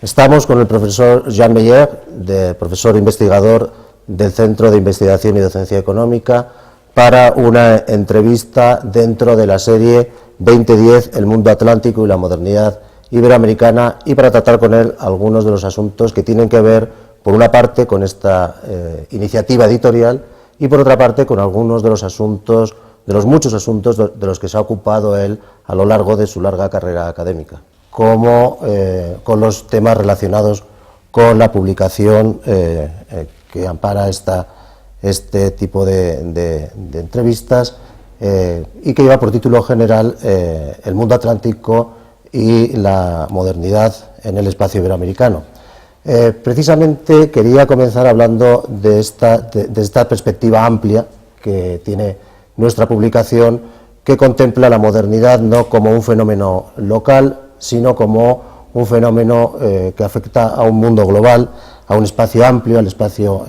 Estamos con el profesor Jean Meyer, profesor investigador del Centro de Investigación y Docencia Económica, para una entrevista dentro de la serie 2010, El mundo atlántico y la modernidad iberoamericana, y para tratar con él algunos de los asuntos que tienen que ver, por una parte, con esta iniciativa editorial y, por otra parte, con algunos de los asuntos, de los muchos asuntos de los que se ha ocupado él a lo largo de su larga carrera académica, como con los temas relacionados con la publicación que ampara este tipo de entrevistas y que lleva por título general El mundo atlántico y la modernidad en el espacio iberoamericano. Precisamente quería comenzar hablando de esta perspectiva amplia que tiene nuestra publicación, que contempla la modernidad no como un fenómeno local, sino como un fenómeno que afecta a un mundo global, a un espacio amplio, al espacio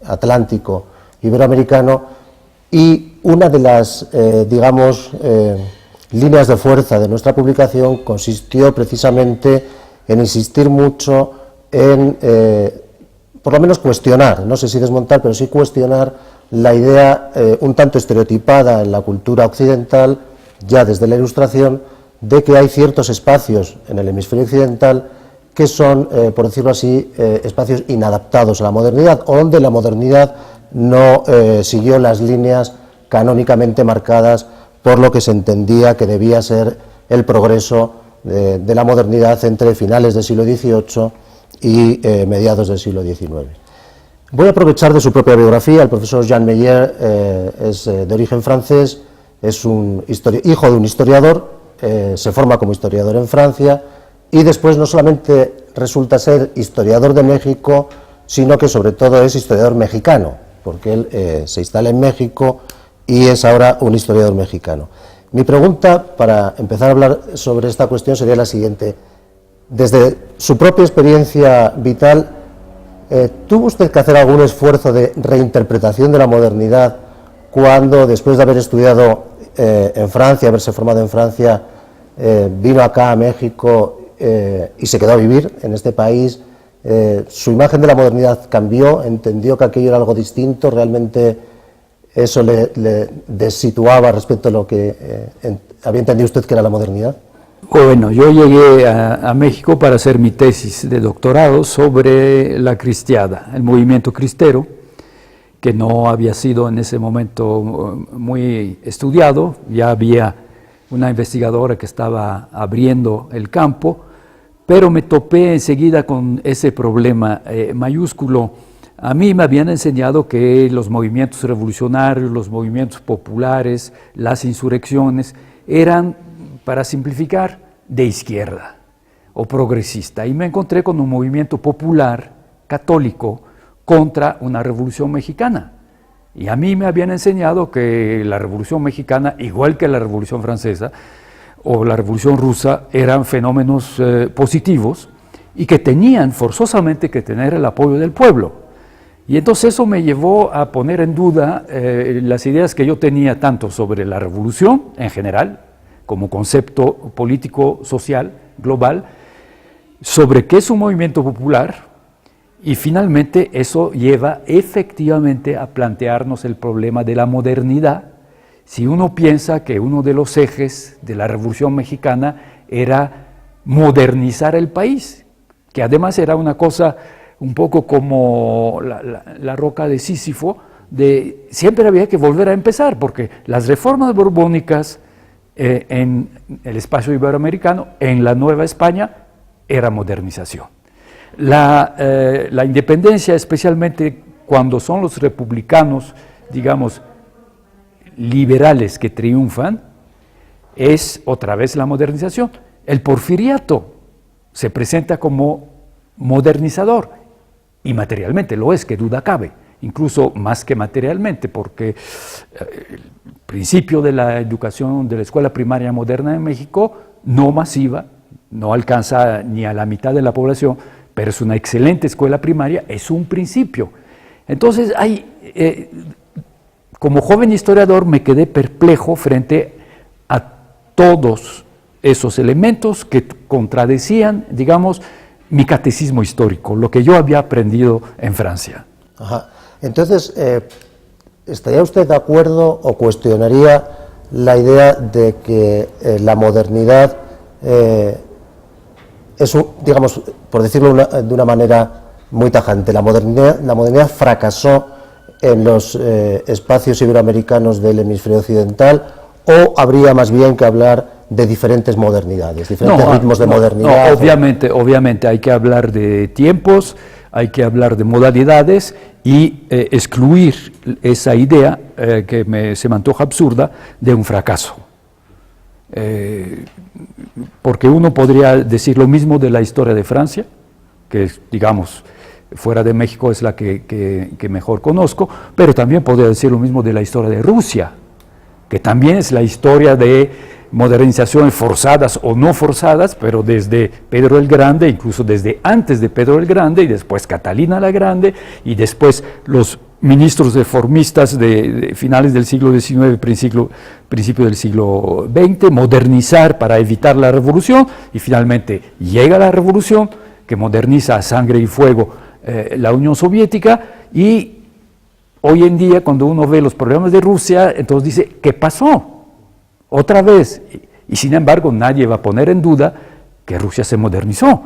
atlántico iberoamericano, y una de las, líneas de fuerza de nuestra publicación consistió precisamente en insistir mucho en, por lo menos cuestionar, no sé si desmontar, pero sí cuestionar la idea un tanto estereotipada en la cultura occidental, ya desde la Ilustración, de que hay ciertos espacios en el hemisferio occidental que son, por decirlo así, espacios inadaptados a la modernidad, o donde la modernidad no siguió las líneas canónicamente marcadas por lo que se entendía que debía ser el progreso de la modernidad entre finales del siglo XVIII y mediados del siglo XIX. Voy a aprovechar de su propia biografía. El profesor Jean Meyer es de origen francés, es hijo de un historiador, se forma como historiador en Francia y después no solamente resulta ser historiador de México, sino que sobre todo es historiador mexicano, porque él se instala en México y es ahora un historiador mexicano. Mi pregunta, para empezar a hablar sobre esta cuestión, sería la siguiente. Desde su propia experiencia vital, ¿tuvo usted que hacer algún esfuerzo de reinterpretación de la modernidad cuando, después de haber estudiado en Francia, haberse formado en Francia, vino acá a México y se quedó a vivir en este país? ¿Su imagen de la modernidad cambió? ¿Entendió que aquello era algo distinto? ¿Realmente eso le desituaba respecto a lo que había entendido usted que era la modernidad? Bueno, yo llegué a México para hacer mi tesis de doctorado sobre la cristiada, el movimiento cristero, que no había sido en ese momento muy estudiado. Ya había una investigadora que estaba abriendo el campo, pero me topé enseguida con ese problema mayúsculo. A mí me habían enseñado que los movimientos revolucionarios, los movimientos populares, las insurrecciones eran, para simplificar, de izquierda o progresista. Y me encontré con un movimiento popular, católico, contra una revolución mexicana. Y a mí me habían enseñado que la revolución mexicana, igual que la revolución francesa o la revolución rusa, eran fenómenos positivos y que tenían forzosamente que tener el apoyo del pueblo. Y entonces eso me llevó a poner en duda las ideas que yo tenía tanto sobre la revolución en general, como concepto político, social, global, sobre qué es un movimiento popular, y finalmente eso lleva efectivamente a plantearnos el problema de la modernidad, si uno piensa que uno de los ejes de la Revolución Mexicana era modernizar el país, que además era una cosa un poco como la roca de Sísifo, siempre había que volver a empezar, porque las reformas borbónicas en el espacio iberoamericano, en la Nueva España, era modernización. La independencia, especialmente cuando son los republicanos, digamos, liberales que triunfan, es otra vez la modernización. El porfiriato se presenta como modernizador, y materialmente lo es, que duda cabe, incluso más que materialmente, porque el principio de la educación de la escuela primaria moderna en México, no masiva, no alcanza ni a la mitad de la población, pero es una excelente escuela primaria, es un principio. Entonces, como joven historiador me quedé perplejo frente a todos esos elementos que contradecían, digamos, mi catecismo histórico, lo que yo había aprendido en Francia. Ajá. Entonces, ¿estaría usted de acuerdo o cuestionaría la idea de que la modernidad es, digamos, por decirlo de una manera muy tajante, la modernidad fracasó en los espacios iberoamericanos del hemisferio occidental, o habría más bien que hablar de diferentes modernidades, diferentes ritmos de modernidad? No, obviamente hay que hablar de tiempos, hay que hablar de modalidades y excluir esa idea que se me antoja absurda de un fracaso. Porque uno podría decir lo mismo de la historia de Francia, que digamos, fuera de México es la que mejor conozco, pero también podría decir lo mismo de la historia de Rusia, que también es la historia de modernizaciones forzadas o no forzadas, pero desde Pedro el Grande, incluso desde antes de Pedro el Grande, y después Catalina la Grande, y después los ministros reformistas de finales del siglo XIX, principio del siglo XX, modernizar para evitar la revolución, y finalmente llega la revolución, que moderniza a sangre y fuego la Unión Soviética, y hoy en día, cuando uno ve los problemas de Rusia, entonces dice, ¿qué pasó? Otra vez. Y sin embargo, nadie va a poner en duda que Rusia se modernizó.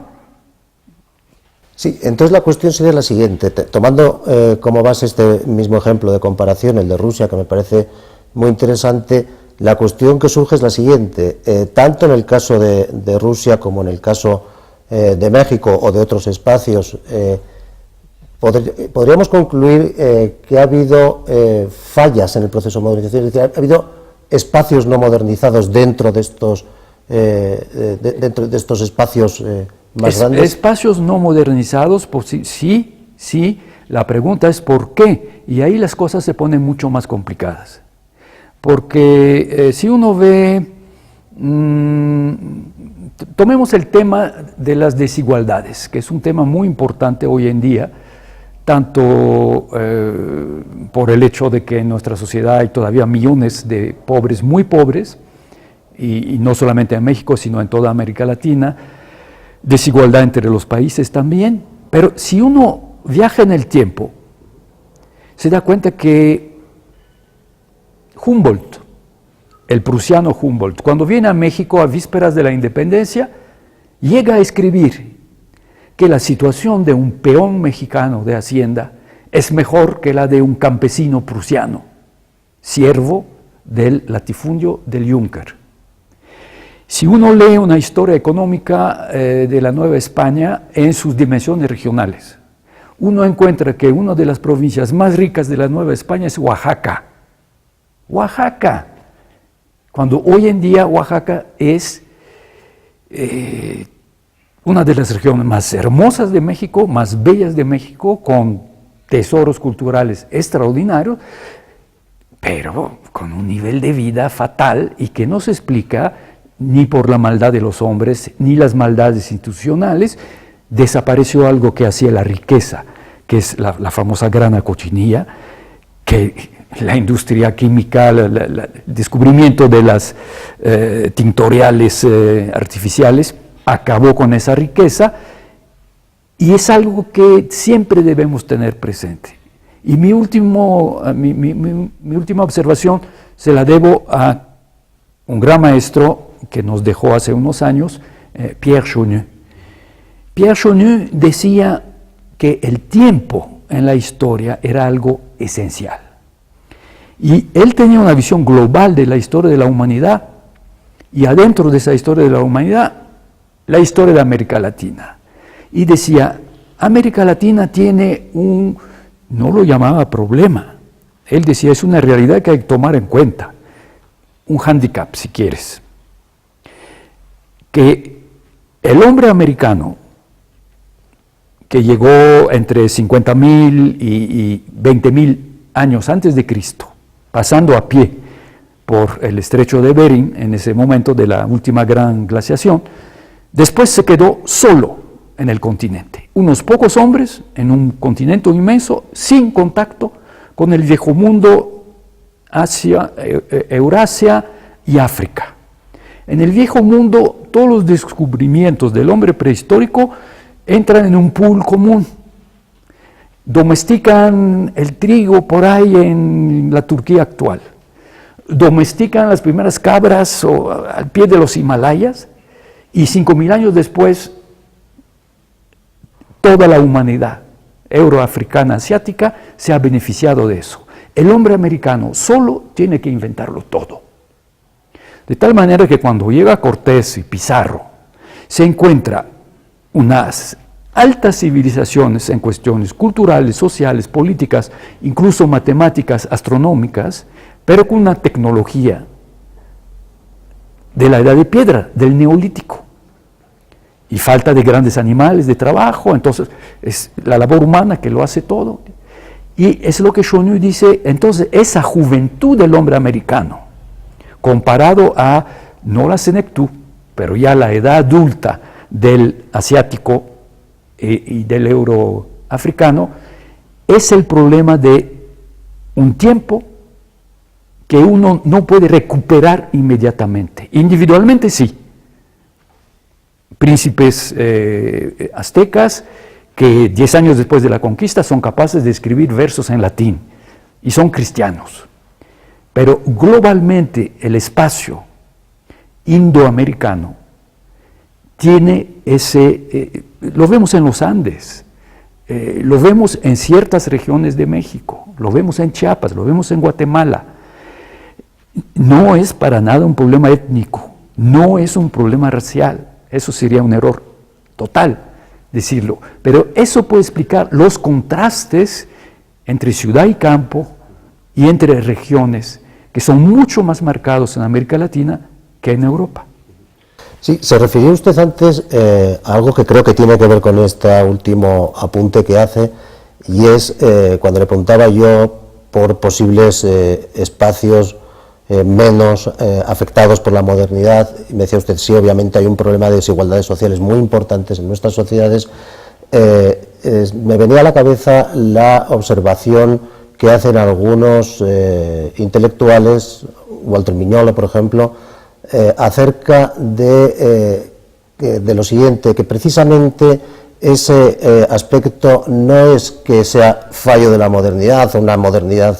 Sí, entonces la cuestión sería la siguiente, tomando como base este mismo ejemplo de comparación, el de Rusia, que me parece muy interesante, la cuestión que surge es la siguiente, tanto en el caso de Rusia como en el caso de México o de otros espacios, podríamos concluir que ha habido fallas en el proceso de modernización, es decir, ha habido espacios no modernizados dentro de estos espacios más grandes. Espacios no modernizados, pues sí, la pregunta es ¿por qué? Y ahí las cosas se ponen mucho más complicadas. Porque si uno ve, tomemos el tema de las desigualdades, que es un tema muy importante hoy en día, tanto por el hecho de que en nuestra sociedad hay todavía millones de pobres, muy pobres, y no solamente en México, sino en toda América Latina, desigualdad entre los países también, pero si uno viaja en el tiempo, se da cuenta que Humboldt, el prusiano Humboldt, cuando viene a México a vísperas de la independencia, llega a escribir que la situación de un peón mexicano de Hacienda es mejor que la de un campesino prusiano, siervo del latifundio del Junker. Si uno lee una historia económica de la Nueva España en sus dimensiones regionales, uno encuentra que una de las provincias más ricas de la Nueva España es Oaxaca. Oaxaca, cuando hoy en día Oaxaca es una de las regiones más hermosas de México, más bellas de México, con tesoros culturales extraordinarios, pero con un nivel de vida fatal y que no se explica ni por la maldad de los hombres, ni las maldades institucionales. Desapareció algo que hacía la riqueza, que es la famosa grana cochinilla, que la industria química, el descubrimiento de las tintoriales artificiales, acabó con esa riqueza, y es algo que siempre debemos tener presente. Y mi última observación se la debo a un gran maestro que nos dejó hace unos años, Pierre Chaunu. Pierre Chaunu decía que el tiempo en la historia era algo esencial. Y él tenía una visión global de la historia de la humanidad, y adentro de esa historia de la humanidad, la historia de América Latina. Y decía, América Latina tiene no lo llamaba problema, él decía, es una realidad que hay que tomar en cuenta, un hándicap, si quieres, que el hombre americano, que llegó entre 50.000 y 20.000 años antes de Cristo, pasando a pie por el estrecho de Bering, en ese momento de la última gran glaciación, después se quedó solo en el continente. Unos pocos hombres en un continente inmenso, sin contacto con el viejo mundo, Asia, Eurasia y África. En el viejo mundo, todos los descubrimientos del hombre prehistórico entran en un pool común, domestican el trigo por ahí en la Turquía actual, domestican las primeras cabras al pie de los Himalayas, y 5.000 años después toda la humanidad euroafricana, asiática, se ha beneficiado de eso. El hombre americano solo tiene que inventarlo todo. De tal manera que cuando llega Cortés y Pizarro, se encuentra unas altas civilizaciones en cuestiones culturales, sociales, políticas, incluso matemáticas, astronómicas, pero con una tecnología de la edad de piedra, del neolítico. Y falta de grandes animales, de trabajo, entonces es la labor humana que lo hace todo. Y es lo que Chonui dice, entonces esa juventud del hombre americano, comparado a, no la senectud, pero ya la edad adulta del asiático y del euroafricano, es el problema de un tiempo que uno no puede recuperar inmediatamente. Individualmente sí. Príncipes aztecas que 10 años después de la conquista son capaces de escribir versos en latín y son cristianos. Pero globalmente el espacio indoamericano tiene ese, lo vemos en los Andes, lo vemos en ciertas regiones de México, lo vemos en Chiapas, lo vemos en Guatemala. No es para nada un problema étnico, no es un problema racial, eso sería un error total decirlo, pero eso puede explicar los contrastes entre ciudad y campo y entre regiones que son mucho más marcados en América Latina que en Europa. Sí, se refirió usted antes a algo que creo que tiene que ver con este último apunte que hace, y es cuando le preguntaba yo por posibles espacios menos afectados por la modernidad, y me decía usted, sí, obviamente hay un problema de desigualdades sociales muy importantes en nuestras sociedades. Me venía a la cabeza la observación que hacen algunos intelectuales, Walter Mignolo, por ejemplo, acerca de lo siguiente, que precisamente ese aspecto no es que sea fallo de la modernidad o una modernidad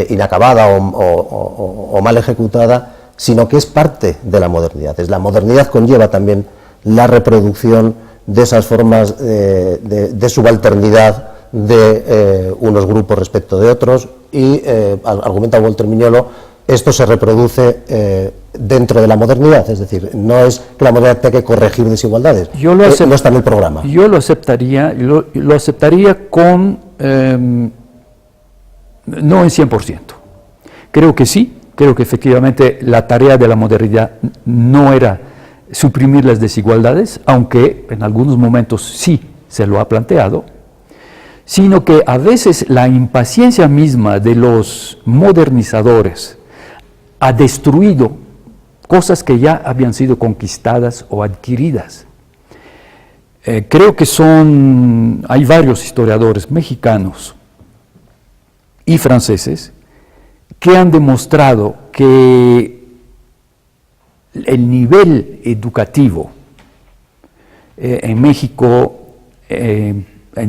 inacabada o mal ejecutada, sino que es parte de la modernidad. La modernidad conlleva también la reproducción de esas formas de subalternidad de unos grupos respecto de otros, y argumenta Walter Mignolo, esto se reproduce dentro de la modernidad, es decir, no es que la modernidad tenga que corregir desigualdades, no está en el programa. Yo lo aceptaría, lo aceptaría con, no en 100%, creo que sí, creo que efectivamente la tarea de la modernidad no era suprimir las desigualdades, aunque en algunos momentos sí se lo ha planteado, sino que a veces la impaciencia misma de los modernizadores ha destruido cosas que ya habían sido conquistadas o adquiridas. Creo que hay varios historiadores mexicanos y franceses que han demostrado que el nivel educativo en México, en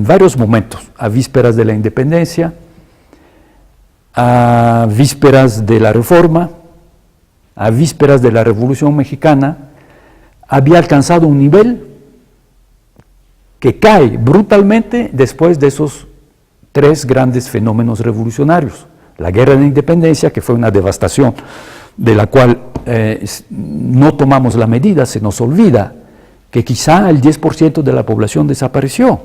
varios momentos, a vísperas de la independencia, a vísperas de la Reforma, a vísperas de la Revolución Mexicana, había alcanzado un nivel que cae brutalmente después de esos 3 grandes fenómenos revolucionarios. La Guerra de la Independencia, que fue una devastación de la cual no tomamos la medida, se nos olvida que quizá el 10% de la población desapareció,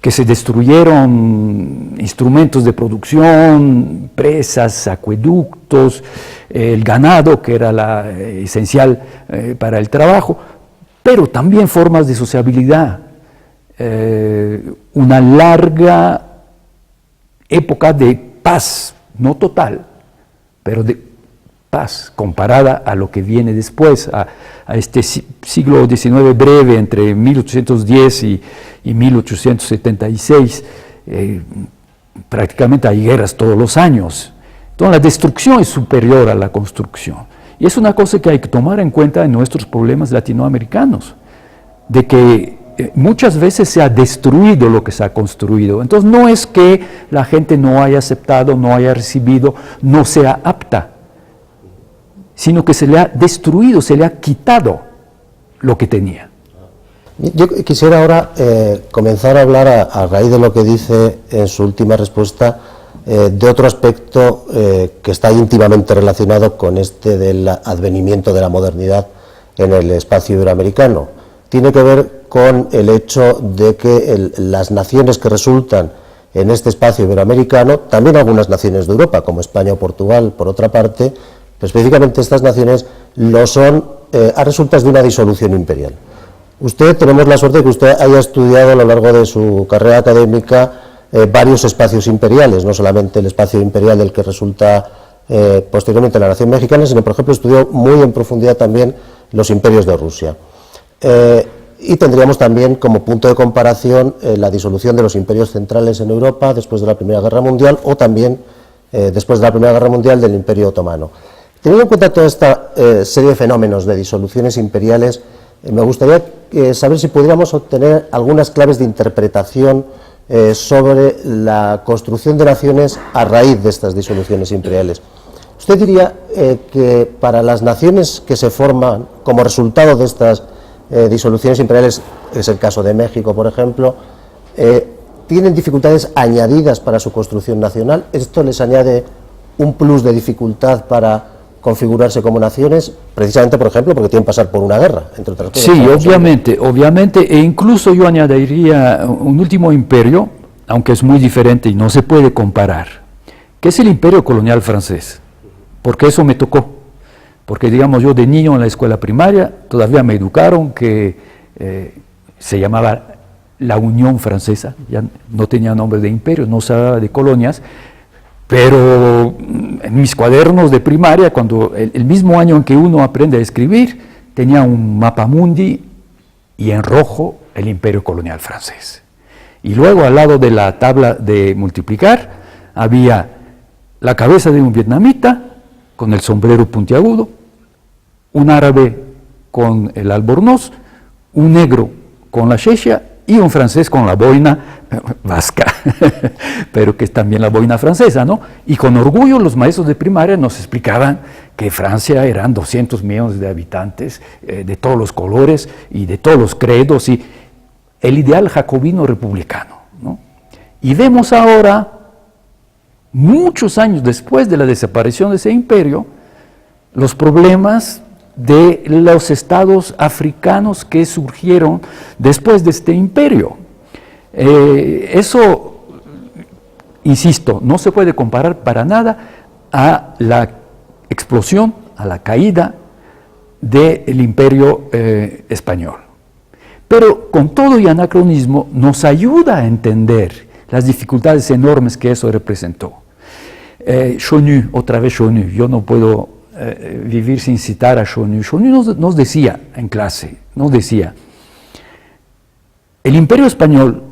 que se destruyeron instrumentos de producción, presas, acueductos, el ganado, que era esencial para el trabajo, pero también formas de sociabilidad, una larga época de paz, no total, pero de paz, comparada a lo que viene después, a este siglo XIX breve, entre 1810 y 1876, prácticamente hay guerras todos los años. Entonces la destrucción es superior a la construcción. Y es una cosa que hay que tomar en cuenta en nuestros problemas latinoamericanos. de que muchas veces se ha destruido lo que se ha construido. Entonces no es que la gente no haya aceptado, no haya recibido, no sea apta, sino que se le ha destruido, se le ha quitado lo que tenía. Yo quisiera ahora comenzar a hablar a raíz de lo que dice en su última respuesta de otro aspecto que está íntimamente relacionado con este del advenimiento de la modernidad en el espacio iberoamericano. Tiene que ver con el hecho de que las naciones que resultan en este espacio iberoamericano, también algunas naciones de Europa, como España o Portugal, por otra parte, pero específicamente estas naciones lo son a resultas de una disolución imperial. Usted, tenemos la suerte de que usted haya estudiado a lo largo de su carrera académica varios espacios imperiales, no solamente el espacio imperial del que resulta posteriormente la nación mexicana, sino, por ejemplo, estudió muy en profundidad también los imperios de Rusia. Y tendríamos también como punto de comparación la disolución de los imperios centrales en Europa después de la Primera Guerra Mundial o también después de la Primera Guerra Mundial del Imperio Otomano. Teniendo en cuenta toda esta serie de fenómenos de disoluciones imperiales, me gustaría saber si pudiéramos obtener algunas claves de interpretación sobre la construcción de naciones a raíz de estas disoluciones imperiales. ¿Usted diría que para las naciones que se forman como resultado de estas disoluciones imperiales, es el caso de México, por ejemplo, tienen dificultades añadidas para su construcción nacional? ¿Esto les añade un plus de dificultad para configurarse como naciones, precisamente, por ejemplo, porque tienen que pasar por una guerra, entre otras cosas? Sí, obviamente, e incluso yo añadiría un último imperio, aunque es muy diferente y no se puede comparar, que es el imperio colonial francés, porque eso me tocó, porque digamos yo de niño en la escuela primaria todavía me educaron que se llamaba la Unión Francesa, ya no tenía nombre de imperio, no se hablaba de colonias, pero en mis cuadernos de primaria, cuando el mismo año en que uno aprende a escribir, tenía un mapamundi y en rojo el imperio colonial francés. Y luego al lado de la tabla de multiplicar había la cabeza de un vietnamita con el sombrero puntiagudo, un árabe con el albornoz, un negro con la xexia y un francés con la boina vasca, pero que es también la boina francesa, ¿no? Y con orgullo los maestros de primaria nos explicaban que Francia eran 200 millones de habitantes, de todos los colores y de todos los credos, y el ideal jacobino republicano, ¿no? Y vemos ahora, muchos años después de la desaparición de ese imperio, los problemas de los estados africanos que surgieron después de este imperio. Eso, insisto, no se puede comparar para nada a la explosión, a la caída del imperio español. Pero con todo y anacronismo nos ayuda a entender las dificultades enormes que eso representó. Chonu, otra vez Chonu, yo no puedo vivir sin citar a Chonu. Chonu nos decía en clase, nos decía, el imperio español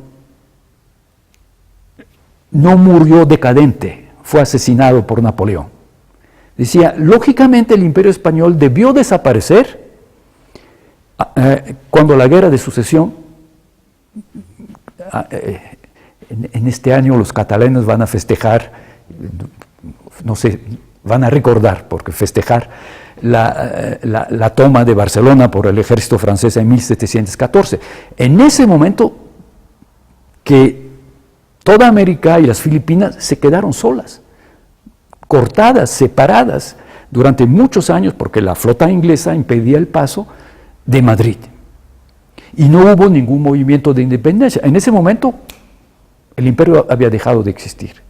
no murió decadente, fue asesinado por Napoleón. Decía, lógicamente el imperio español debió desaparecer cuando la guerra de sucesión, en este año los catalanes van a festejar, no sé, van a recordar, porque festejar la toma de Barcelona por el ejército francés en 1714. En ese momento que toda América y las Filipinas se quedaron solas, cortadas, separadas, durante muchos años, porque la flota inglesa impedía el paso de Madrid. Y no hubo ningún movimiento de independencia. En ese momento, el imperio había dejado de existir.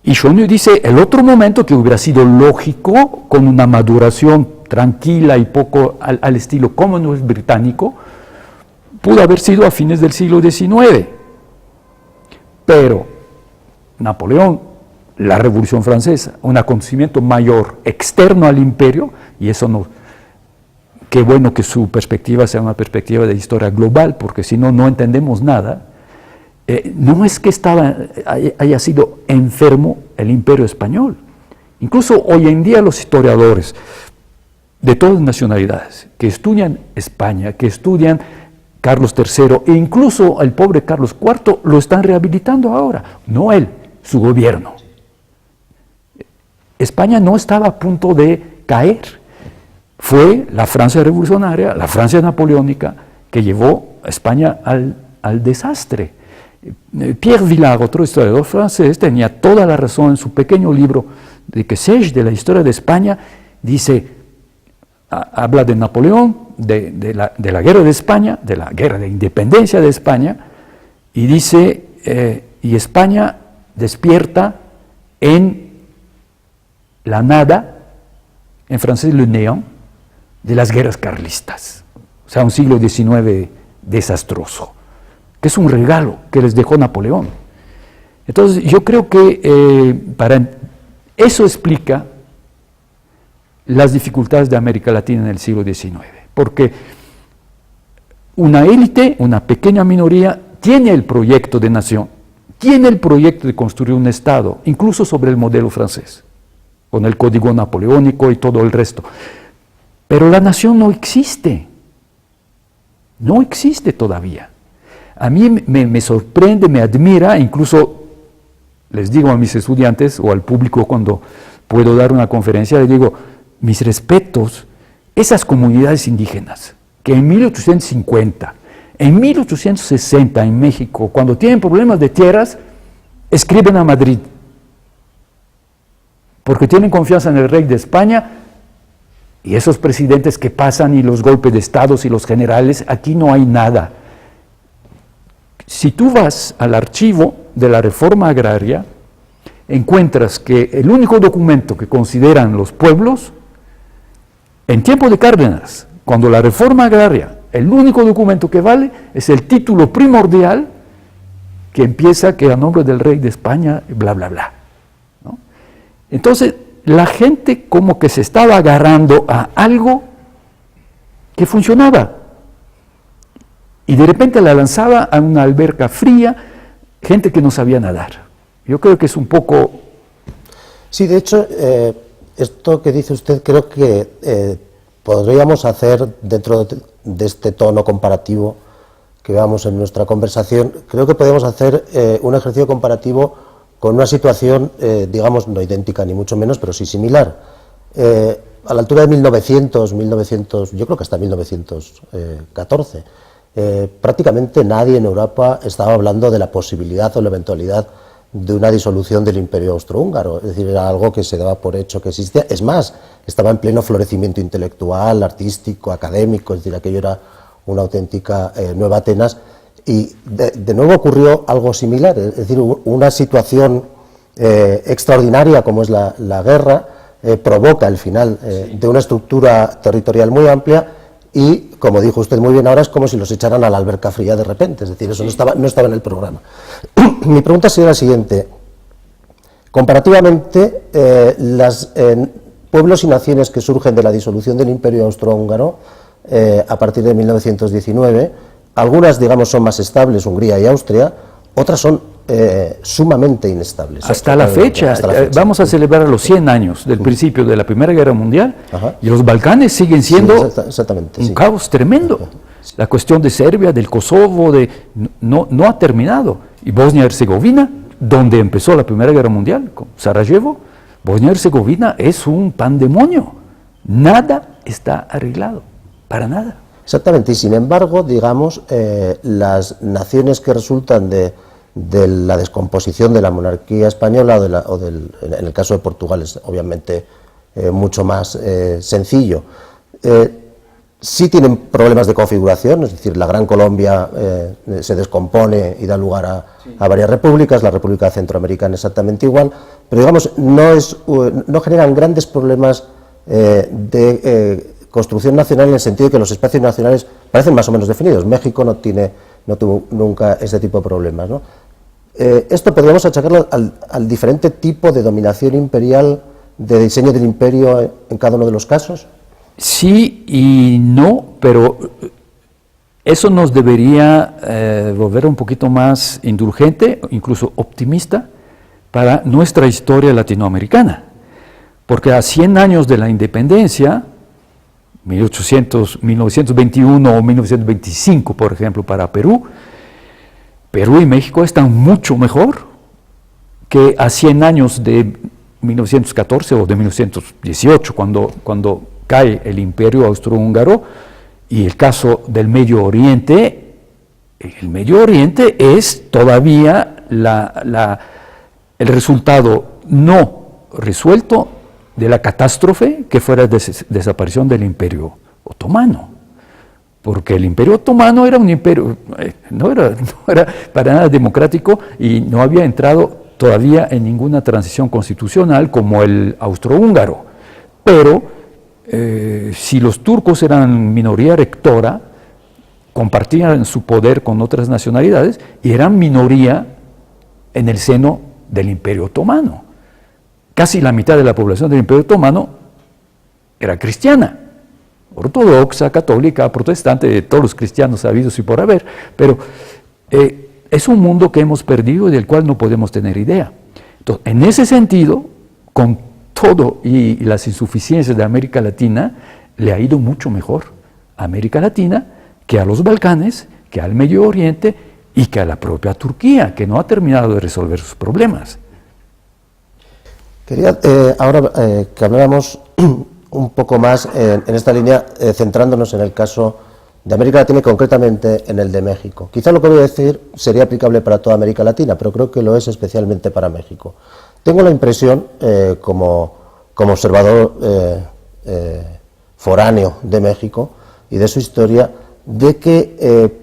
Y Chonu dice, el otro momento que hubiera sido lógico, con una maduración tranquila y poco al estilo Commonwealth británico, pudo haber sido a fines del siglo XIX. Pero Napoleón, la Revolución Francesa, un acontecimiento mayor externo al imperio, y eso no, qué bueno que su perspectiva sea una perspectiva de historia global, porque si no, no entendemos nada. No es que haya sido enfermo el imperio español. Incluso hoy en día los historiadores de todas nacionalidades, que estudian España, que estudian Carlos III, e incluso el pobre Carlos IV lo están rehabilitando ahora, no él, su gobierno. España no estaba a punto de caer. Fue la Francia revolucionaria, la Francia napoleónica, que llevó a España al desastre. Pierre Vilar, otro historiador francés, tenía toda la razón en su pequeño libro de que Sage, de la historia de España, dice, habla de Napoleón, de la guerra de España, de la guerra de independencia de España, y dice, y España despierta en la nada, en francés le néant, de las guerras carlistas. O sea, un siglo XIX desastroso, que es un regalo que les dejó Napoleón. Entonces, yo creo que eso explica las dificultades de América Latina en el siglo XIX, porque una élite, una pequeña minoría, tiene el proyecto de nación, tiene el proyecto de construir un Estado, incluso sobre el modelo francés, con el código napoleónico y todo el resto. Pero la nación no existe todavía. A mí me sorprende, me admira, incluso les digo a mis estudiantes o al público cuando puedo dar una conferencia, les digo, mis respetos, esas comunidades indígenas que en 1850, en 1860 en México, cuando tienen problemas de tierras, escriben a Madrid, porque tienen confianza en el rey de España. Y esos presidentes que pasan y los golpes de estados y los generales, aquí no hay nada. Si tú vas al archivo de la reforma agraria, encuentras que el único documento que consideran los pueblos, en tiempo de Cárdenas, cuando la reforma agraria, el único documento que vale es el título primordial que empieza que a nombre del rey de España, bla, bla, bla, ¿no? Entonces, la gente como que se estaba agarrando a algo que funcionaba y de repente la lanzaba a una alberca fría, gente que no sabía nadar. Yo creo que es un poco... Sí, de hecho, esto que dice usted creo que podríamos hacer dentro de este tono comparativo que veamos en nuestra conversación, creo que podemos hacer un ejercicio comparativo con una situación, digamos, no idéntica ni mucho menos, pero sí similar. A la altura de 1900, yo creo que hasta 1914, prácticamente nadie en Europa estaba hablando de la posibilidad o la eventualidad de una disolución del Imperio Austrohúngaro, es decir, era algo que se daba por hecho que existía. Es más, estaba en pleno florecimiento intelectual, artístico, académico, es decir, aquello era una auténtica Nueva Atenas. Y de nuevo ocurrió algo similar, es decir, una situación extraordinaria como es la guerra provoca el final de una estructura territorial muy amplia y, como dijo usted muy bien ahora, es como si los echaran a la alberca fría de repente, es decir, eso no estaba en el programa. Mi pregunta sería la siguiente: comparativamente, los pueblos y naciones que surgen de la disolución del Imperio Austrohúngaro a partir de 1919, algunas, digamos, son más estables, Hungría y Austria, otras son sumamente inestables. Hasta la fecha. Vamos a celebrar los 100 años del principio de la Primera Guerra Mundial. Ajá. Y los Balcanes siguen siendo un caos tremendo. La cuestión de Serbia, del Kosovo, no ha terminado. Y Bosnia-Herzegovina, donde empezó la Primera Guerra Mundial, con Sarajevo, Bosnia-Herzegovina es un pandemonio. Nada está arreglado, para nada. Exactamente, y sin embargo, digamos, las naciones que resultan de la descomposición de la monarquía española en el caso de Portugal es obviamente mucho más sencillo, sí tienen problemas de configuración, es decir, la Gran Colombia se descompone y da lugar a varias repúblicas, la República Centroamericana exactamente igual, pero digamos, no generan grandes problemas de construcción nacional en el sentido de que los espacios nacionales parecen más o menos definidos. México no tuvo nunca ese tipo de problemas, ¿no? Esto podríamos achacarlo al diferente tipo de dominación imperial, de diseño del imperio en cada uno de los casos. Sí y no, pero eso nos debería volver un poquito más indulgente, incluso optimista, para nuestra historia latinoamericana. Porque a 100 años de la independencia, 1921 o 1925, por ejemplo, para Perú. Perú y México están mucho mejor que a 100 años de 1914 o de 1918, cuando cae el Imperio Austrohúngaro. Y el caso del Medio Oriente, el Medio Oriente es todavía el resultado no resuelto de la catástrofe que fue la desaparición del Imperio Otomano. Porque el Imperio Otomano era un imperio, no era para nada democrático y no había entrado todavía en ninguna transición constitucional como el austrohúngaro. Pero si los turcos eran minoría rectora, compartían su poder con otras nacionalidades y eran minoría en el seno del Imperio Otomano. Casi la mitad de la población del Imperio Otomano era cristiana, ortodoxa, católica, protestante, todos los cristianos habidos y por haber, pero es un mundo que hemos perdido y del cual no podemos tener idea. Entonces, en ese sentido, con todo y las insuficiencias de América Latina, le ha ido mucho mejor a América Latina que a los Balcanes, que al Medio Oriente y que a la propia Turquía, que no ha terminado de resolver sus problemas. Quería ahora que habláramos un poco más en esta línea, centrándonos en el caso de América Latina y concretamente en el de México. Quizá lo que voy a decir sería aplicable para toda América Latina, pero creo que lo es especialmente para México. Tengo la impresión, como observador foráneo de México y de su historia, de que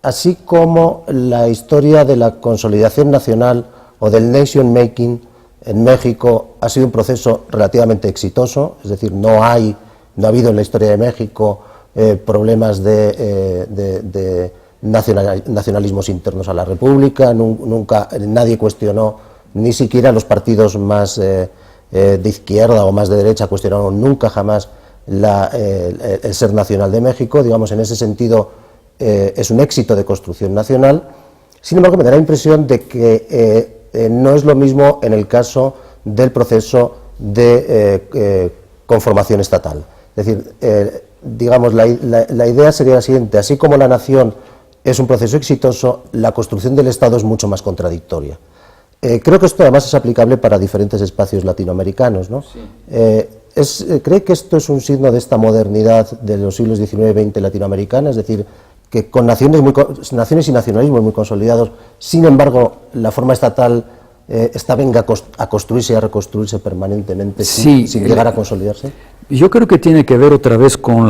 así como la historia de la consolidación nacional o del nation making en México ha sido un proceso relativamente exitoso, es decir, no ha habido en la historia de México problemas de nacionalismos internos a la República, nunca nadie cuestionó, ni siquiera los partidos más de izquierda o más de derecha cuestionaron nunca jamás el ser nacional de México. Digamos, en ese sentido es un éxito de construcción nacional. Sin embargo, me da la impresión de que no es lo mismo en el caso del proceso de conformación estatal. Es decir, digamos, la idea sería la siguiente: así como la nación es un proceso exitoso, la construcción del Estado es mucho más contradictoria. Creo que esto además es aplicable para diferentes espacios latinoamericanos, ¿no? Sí. ¿Cree que esto es un signo de esta modernidad de los siglos XIX y XX latinoamericana? Es decir, que con naciones y nacionalismos muy consolidados, sin embargo, la forma estatal venga a construirse y a reconstruirse permanentemente, sí, sin llegar a consolidarse. Yo creo que tiene que ver otra vez con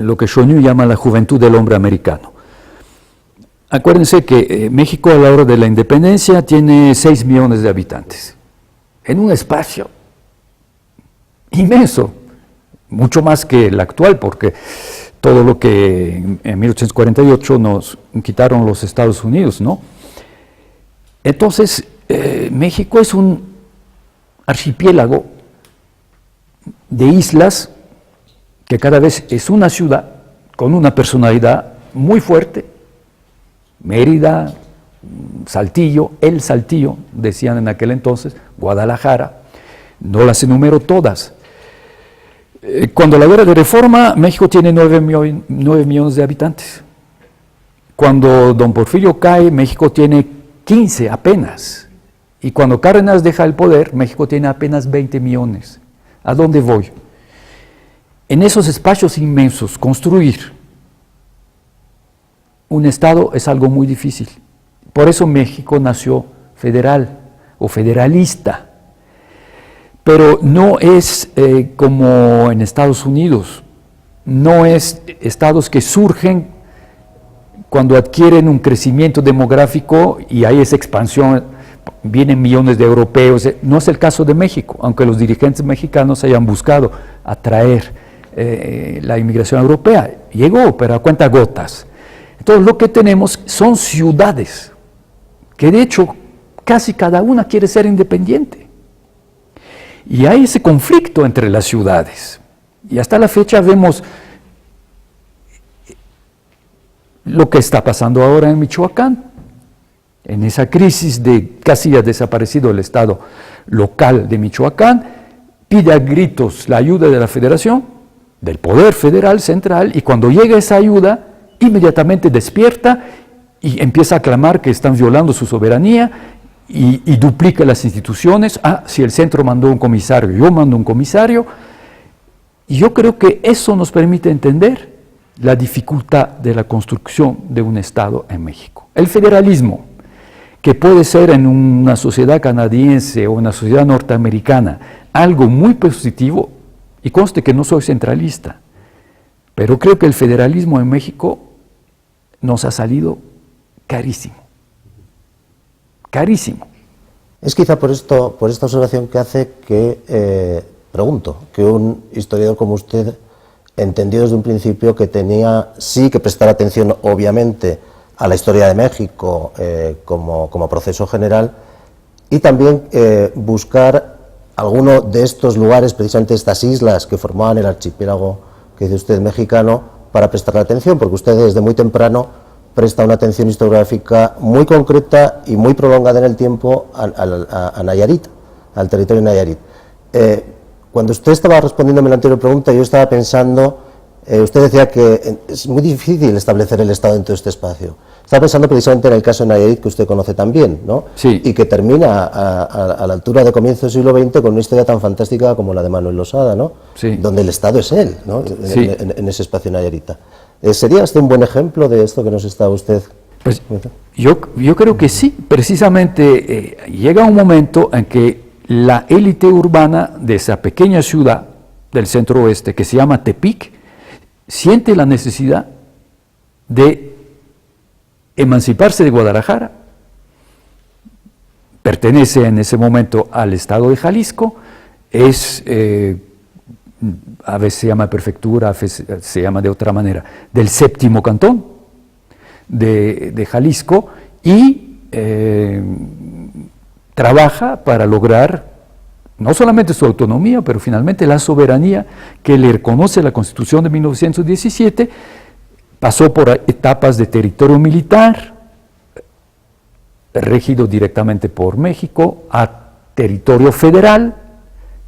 lo que Chonú llama la juventud del hombre americano. Acuérdense que México a la hora de la independencia tiene 6 millones de habitantes, en un espacio inmenso, mucho más que el actual, porque todo lo que en 1848 nos quitaron los Estados Unidos, ¿no? Entonces, México es un archipiélago de islas que cada vez es una ciudad con una personalidad muy fuerte. Mérida, Saltillo, el Saltillo, decían en aquel entonces, Guadalajara, no las enumero todas. Cuando la guerra de reforma, México tiene 9 millones de habitantes. Cuando don Porfirio cae, México tiene 15 apenas. Y cuando Cárdenas deja el poder, México tiene apenas 20 millones. ¿A dónde voy? En esos espacios inmensos, construir un Estado es algo muy difícil. Por eso México nació federal o federalista. Pero no es como en Estados Unidos, no es estados que surgen cuando adquieren un crecimiento demográfico y hay esa expansión, vienen millones de europeos. No es el caso de México, aunque los dirigentes mexicanos hayan buscado atraer la inmigración europea. Llegó, pero a cuentagotas. Entonces lo que tenemos son ciudades, que de hecho casi cada una quiere ser independiente. Y hay ese conflicto entre las ciudades. Y hasta la fecha vemos lo que está pasando ahora en Michoacán, en esa crisis de casi ha desaparecido el Estado local de Michoacán, pide a gritos la ayuda de la Federación del poder federal central, y cuando llega esa ayuda, inmediatamente despierta y empieza a clamar que están violando su soberanía y duplica las instituciones. Si el centro mandó un comisario, yo mando un comisario. Y yo creo que eso nos permite entender la dificultad de la construcción de un Estado en México. El federalismo, que puede ser en una sociedad canadiense o una sociedad norteamericana algo muy positivo, y conste que no soy centralista, pero creo que el federalismo en México nos ha salido carísimo. Carísimo. Es quizá por esta observación que hace que pregunto, que un historiador como usted entendió desde un principio que tenía sí que prestar atención, obviamente, a la historia de México como proceso general, y también buscar alguno de estos lugares, precisamente estas islas que formaban el archipiélago que dice usted mexicano, para prestarle atención, porque usted desde muy temprano presta una atención historiográfica muy concreta y muy prolongada en el tiempo a Nayarit, al territorio de Nayarit. Cuando usted estaba respondiéndome la anterior pregunta, yo estaba pensando, usted decía que es muy difícil establecer el Estado dentro de este espacio. Estaba pensando precisamente en el caso de Nayarit, que usted conoce también, ¿no? Sí. Y que termina a la altura de comienzo del siglo XX con una historia tan fantástica como la de Manuel Losada, ¿no? Sí. Donde el Estado es él, ¿no? Sí. En ese espacio nayarita. ¿Sería este un buen ejemplo de esto que nos está usted? Pues yo creo que sí. Precisamente llega un momento en que la élite urbana de esa pequeña ciudad del centro oeste, que se llama Tepic, siente la necesidad de emanciparse de Guadalajara. Pertenece en ese momento al estado de Jalisco, a veces se llama prefectura, a veces se llama de otra manera, del séptimo cantón de Jalisco, y trabaja para lograr no solamente su autonomía, pero finalmente la soberanía que le reconoce la Constitución de 1917. Pasó por etapas de territorio militar, regido directamente por México, a territorio federal,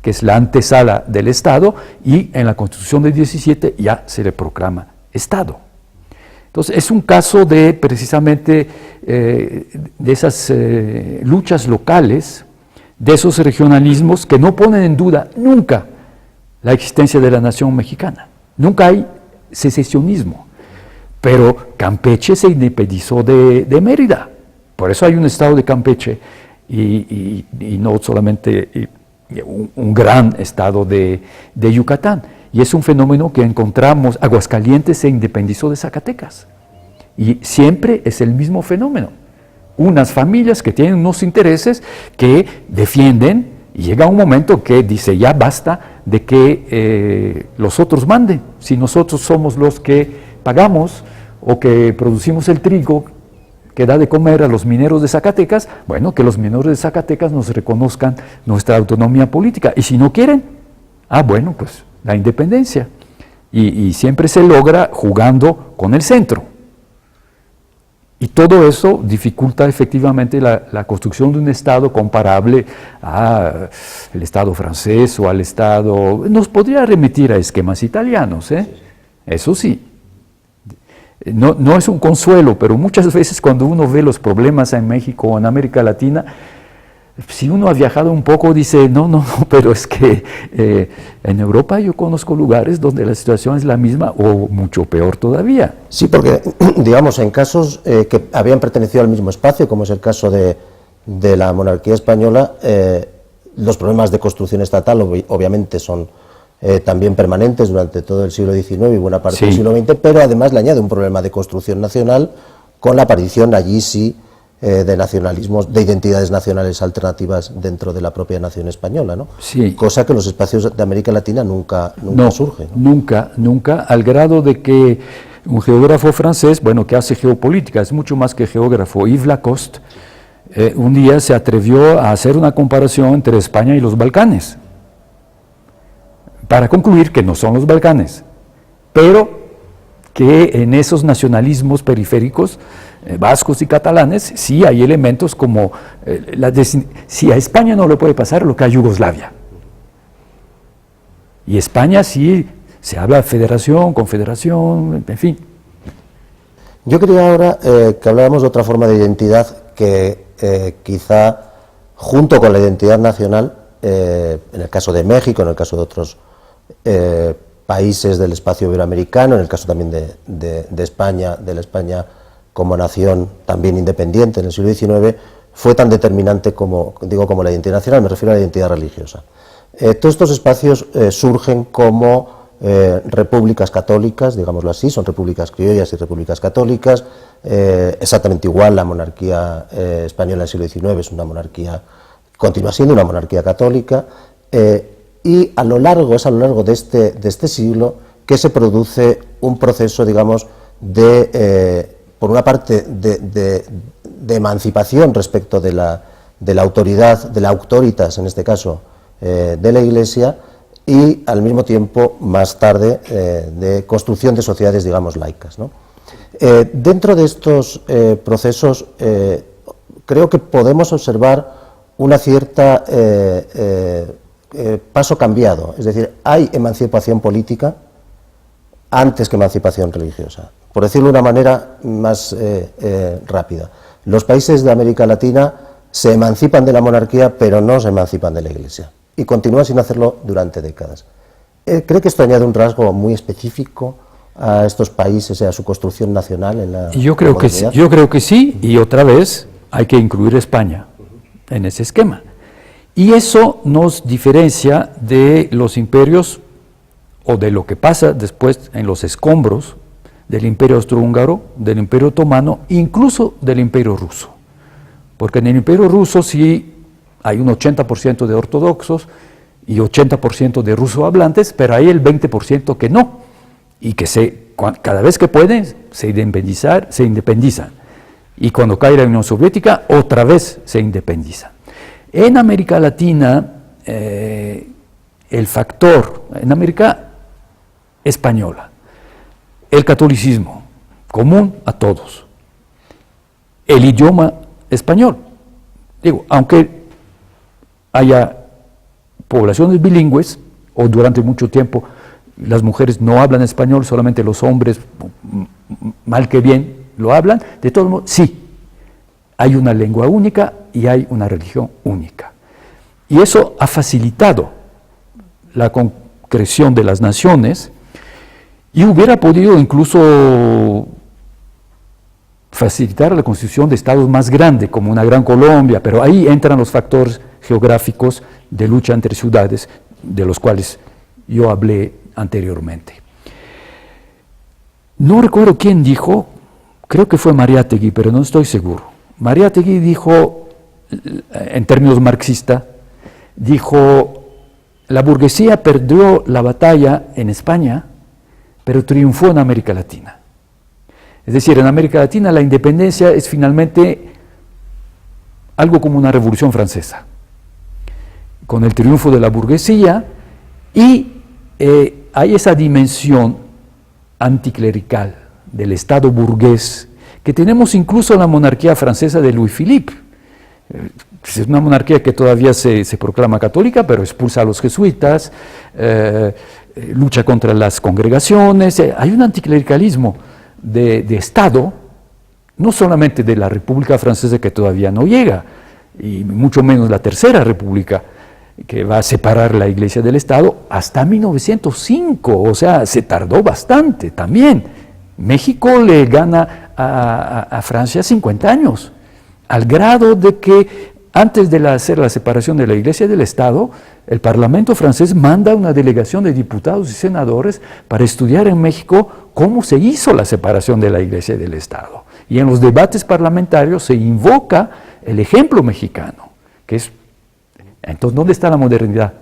que es la antesala del Estado, y en la Constitución de 17 ya se le proclama Estado. Entonces, es un caso de, precisamente, de esas luchas locales, de esos regionalismos que no ponen en duda nunca la existencia de la nación mexicana. Nunca hay secesionismo. Pero Campeche se independizó de Mérida. Por eso hay un estado de Campeche y no solamente un gran estado de Yucatán. Y es un fenómeno que encontramos. Aguascalientes se independizó de Zacatecas. Y siempre es el mismo fenómeno. Unas familias que tienen unos intereses que defienden, y llega un momento que dice, ya basta de que los otros manden. Si nosotros somos los que pagamos o que producimos el trigo que da de comer a los mineros de Zacatecas, bueno, que los mineros de Zacatecas nos reconozcan nuestra autonomía política. Y si no quieren, bueno, pues la independencia. Y siempre se logra jugando con el centro. Y todo eso dificulta efectivamente la construcción de un Estado comparable al Estado francés o al Estado... Nos podría remitir a esquemas italianos, eso sí. No es un consuelo, pero muchas veces cuando uno ve los problemas en México o en América Latina, si uno ha viajado un poco dice, no, pero es que en Europa yo conozco lugares donde la situación es la misma o mucho peor todavía. Sí, porque, digamos, en casos que habían pertenecido al mismo espacio, como es el caso de la monarquía española, los problemas de construcción estatal obviamente son también permanentes durante todo el siglo XIX y buena parte del siglo XX, pero además le añade un problema de construcción nacional con la aparición allí sí de nacionalismos, de identidades nacionales alternativas dentro de la propia nación española, ¿no? Sí. Cosa que en los espacios de América Latina nunca surge, ¿no? Nunca, al grado de que un geógrafo francés, bueno, que hace geopolítica, es mucho más que geógrafo, Yves Lacoste, un día se atrevió a hacer una comparación entre España y los Balcanes, para concluir que no son los Balcanes, pero que en esos nacionalismos periféricos, vascos y catalanes, sí hay elementos como, si a España no le puede pasar lo que a Yugoslavia. Y España sí Se habla de federación, confederación, en fin. Yo quería ahora que habláramos de otra forma de identidad que quizá, junto con la identidad nacional, en el caso de México, en el caso de otros países del espacio iberoamericano, en el caso también de España, de la España como nación también independiente en el siglo XIX, fue tan determinante como la identidad nacional, me refiero a la identidad religiosa. Todos estos espacios surgen como repúblicas católicas, digámoslo así, son repúblicas criollas y repúblicas católicas, exactamente igual la monarquía española del siglo XIX es una monarquía, continúa siendo una monarquía católica, y a lo largo de este siglo que se produce un proceso, digamos, por una parte de emancipación respecto de la autoridad, de la auctoritas en este caso, de la Iglesia, y al mismo tiempo, más tarde, de construcción de sociedades, digamos, laicas, ¿no? Dentro de estos procesos creo que podemos observar una cierta paso cambiado, es decir, hay emancipación política antes que emancipación religiosa, por decirlo de una manera más rápida. Los países de América Latina se emancipan de la monarquía, pero no se emancipan de la Iglesia, y continúan sin hacerlo durante décadas. ¿Cree que esto añade un rasgo muy específico a estos países y a su construcción nacional en la yo creo que sí, y otra vez hay que incluir España en ese esquema. Y eso nos diferencia de los imperios o de lo que pasa después en los escombros del Imperio Austrohúngaro, del Imperio Otomano, incluso del Imperio Ruso. Porque en el Imperio Ruso sí hay un 80% de ortodoxos y 80% de ruso hablantes, pero hay el 20% que no, y que cada vez que pueden se independizan. Y cuando cae la Unión Soviética, otra vez se independizan. En América Latina, el factor, en América española, el catolicismo, común a todos, el idioma español. Digo, aunque haya poblaciones bilingües, o durante mucho tiempo las mujeres no hablan español, solamente los hombres, mal que bien, lo hablan, de todos modos, sí, hay una lengua única y hay una religión única. Y eso ha facilitado la concreción de las naciones y hubiera podido incluso facilitar la constitución de estados más grandes, como una Gran Colombia, pero ahí entran los factores geográficos de lucha entre ciudades, de los cuales yo hablé anteriormente. No recuerdo quién dijo, creo que fue Mariátegui, pero no estoy seguro. Mariátegui dijo, en términos marxistas, dijo, la burguesía perdió la batalla en España, pero triunfó en América Latina. Es decir, en América Latina la independencia es finalmente algo como una revolución francesa, con el triunfo de la burguesía, y hay esa dimensión anticlerical del Estado burgués que tenemos incluso en la monarquía francesa de Louis-Philippe. Es una monarquía que todavía se proclama católica, pero expulsa a los jesuitas, lucha contra las congregaciones. Hay un anticlericalismo de Estado, no solamente de la República Francesa, que todavía no llega, y mucho menos la Tercera República, que va a separar la Iglesia del Estado, hasta 1905, o sea, se tardó bastante también. México le gana a Francia 50 años, al grado de que antes de hacer la separación de la Iglesia del Estado, el Parlamento francés manda una delegación de diputados y senadores para estudiar en México cómo se hizo la separación de la Iglesia del Estado. Y en los debates parlamentarios se invoca el ejemplo mexicano, que es, entonces, ¿dónde está la modernidad?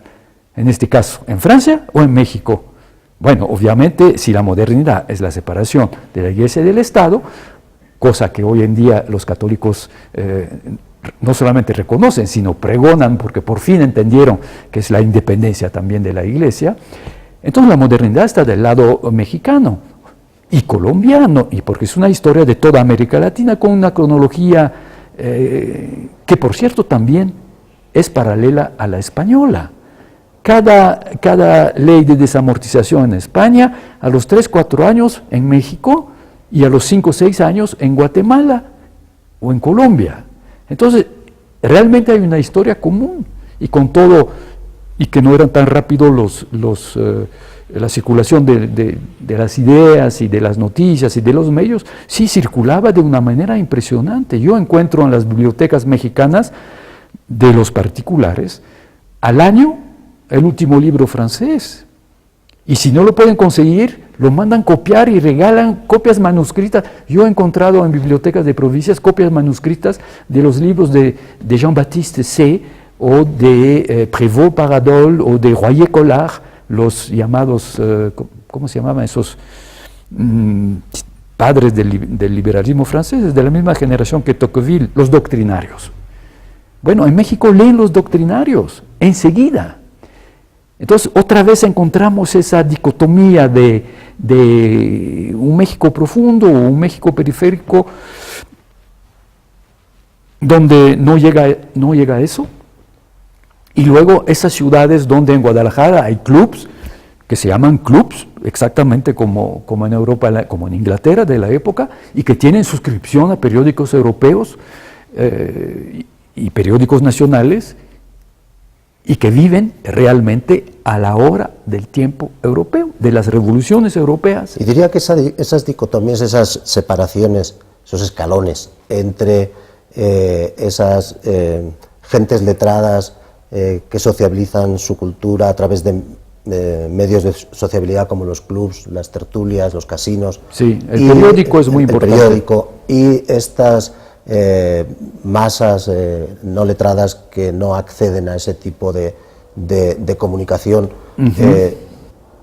En este caso, ¿en Francia o en México? Bueno, obviamente, si la modernidad es la separación de la Iglesia del Estado, cosa que hoy en día los católicos no solamente reconocen, sino pregonan, porque por fin entendieron que es la independencia también de la Iglesia, entonces la modernidad está del lado mexicano y colombiano, y porque es una historia de toda América Latina con una cronología que, por cierto, también es paralela a la española. cada ley de desamortización en España, a los 3, 4 años en México y a los 5, 6 años en Guatemala o en Colombia. Entonces, realmente hay una historia común y con todo, y que no eran tan rápidos la circulación de las ideas y de las noticias y de los medios, sí circulaba de una manera impresionante. Yo encuentro en las bibliotecas mexicanas de los particulares al año el último libro francés, y si no lo pueden conseguir, lo mandan copiar y regalan copias manuscritas. Yo he encontrado en bibliotecas de provincias copias manuscritas de los libros de Jean-Baptiste C. o de Prévost Paradol o de Royer Collard, los llamados, ¿cómo se llamaban esos padres del liberalismo francés, de la misma generación que Tocqueville, los doctrinarios? Bueno, en México leen los doctrinarios enseguida. Entonces, otra vez encontramos esa dicotomía de un México profundo o un México periférico donde no llega a eso. Y luego esas ciudades donde en Guadalajara hay clubs, que se llaman clubs, exactamente como en Europa, como en Inglaterra de la época, y que tienen suscripción a periódicos europeos y periódicos nacionales, y que viven realmente a la hora del tiempo europeo, de las revoluciones europeas. Y diría que esas dicotomías, esas separaciones, esos escalones entre esas gentes letradas que sociabilizan su cultura a través de medios de sociabilidad como los clubs, las tertulias, los casinos. Sí, el periódico es muy importante. El periódico y estas masas no letradas que no acceden a ese tipo de comunicación.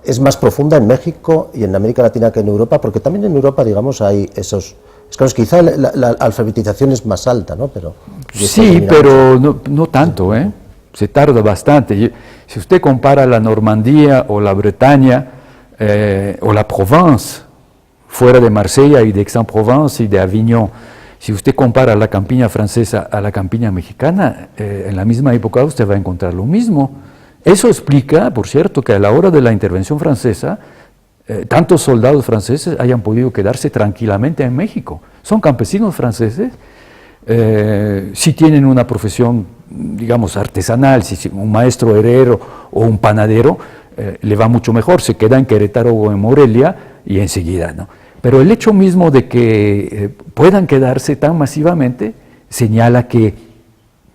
Es más profunda en México y en América Latina que en Europa, porque también en Europa, digamos, hay esos... Es claro, quizá la alfabetización es más alta, ¿no? Pero sí, pero no tanto, ¿eh? Se tarda bastante. Si usted compara la Normandía o la Bretaña o la Provence, fuera de Marsella y de Aix-en-Provence y de Avignon, si usted compara la campiña francesa a la campiña mexicana, en la misma época usted va a encontrar lo mismo. Eso explica, por cierto, que a la hora de la intervención francesa, tantos soldados franceses hayan podido quedarse tranquilamente en México. Son campesinos franceses, si tienen una profesión, digamos, artesanal, si un maestro herrero o un panadero, le va mucho mejor, se queda en Querétaro o en Morelia y enseguida, ¿no? Pero el hecho mismo de que puedan quedarse tan masivamente señala que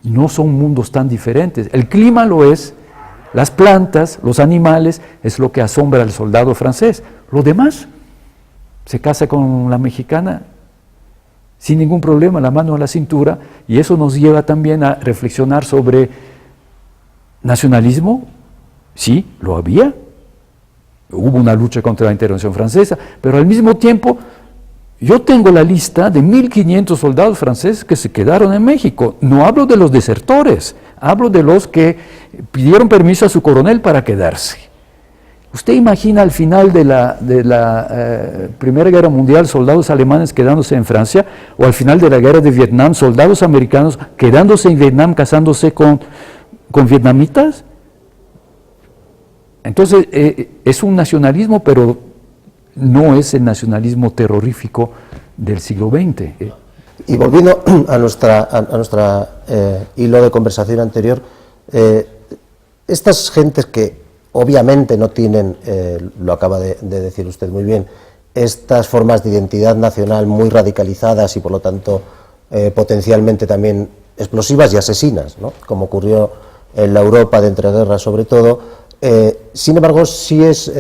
no son mundos tan diferentes. El clima lo es, las plantas, los animales, es lo que asombra al soldado francés. Lo demás, se casa con la mexicana sin ningún problema, la mano a la cintura, y eso nos lleva también a reflexionar sobre nacionalismo. Sí, lo había. Hubo una lucha contra la intervención francesa, pero al mismo tiempo yo tengo la lista de 1.500 soldados franceses que se quedaron en México. No hablo de los desertores, hablo de los que pidieron permiso a su coronel para quedarse. ¿Usted imagina al final de la Primera Guerra Mundial soldados alemanes quedándose en Francia, o al final de la Guerra de Vietnam soldados americanos quedándose en Vietnam casándose con vietnamitas? Entonces, es un nacionalismo, pero no es el nacionalismo terrorífico del siglo XX. Y volviendo a nuestra hilo de conversación anterior, estas gentes que obviamente no tienen, lo acaba de decir usted muy bien, estas formas de identidad nacional muy radicalizadas y por lo tanto potencialmente también explosivas y asesinas, ¿no? Como ocurrió en la Europa de entreguerras sobre todo. Sin embargo, sí es,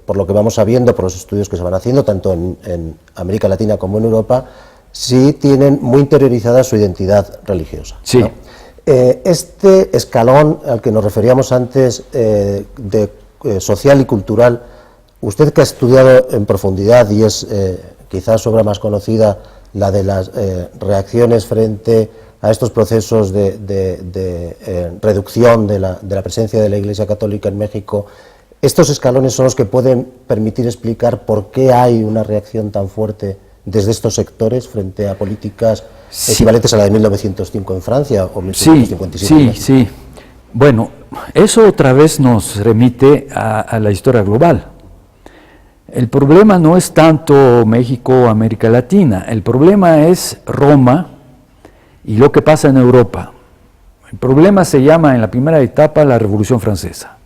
por lo que vamos sabiendo, por los estudios que se van haciendo, tanto en América Latina como en Europa, sí tienen muy interiorizada su identidad religiosa, sí, ¿no? Este escalón al que nos referíamos antes, social y cultural, usted que ha estudiado en profundidad y es quizás obra más conocida la de las reacciones frente a estos procesos de reducción de la presencia de la Iglesia Católica en México, estos escalones son los que pueden permitir explicar por qué hay una reacción tan fuerte desde estos sectores frente a políticas equivalentes a la de 1905 en Francia o 1957 en México. Sí. Bueno, eso otra vez nos remite a la historia global. El problema no es tanto México o América Latina, el problema es Roma y lo que pasa en Europa. El problema se llama en la primera etapa la Revolución Francesa.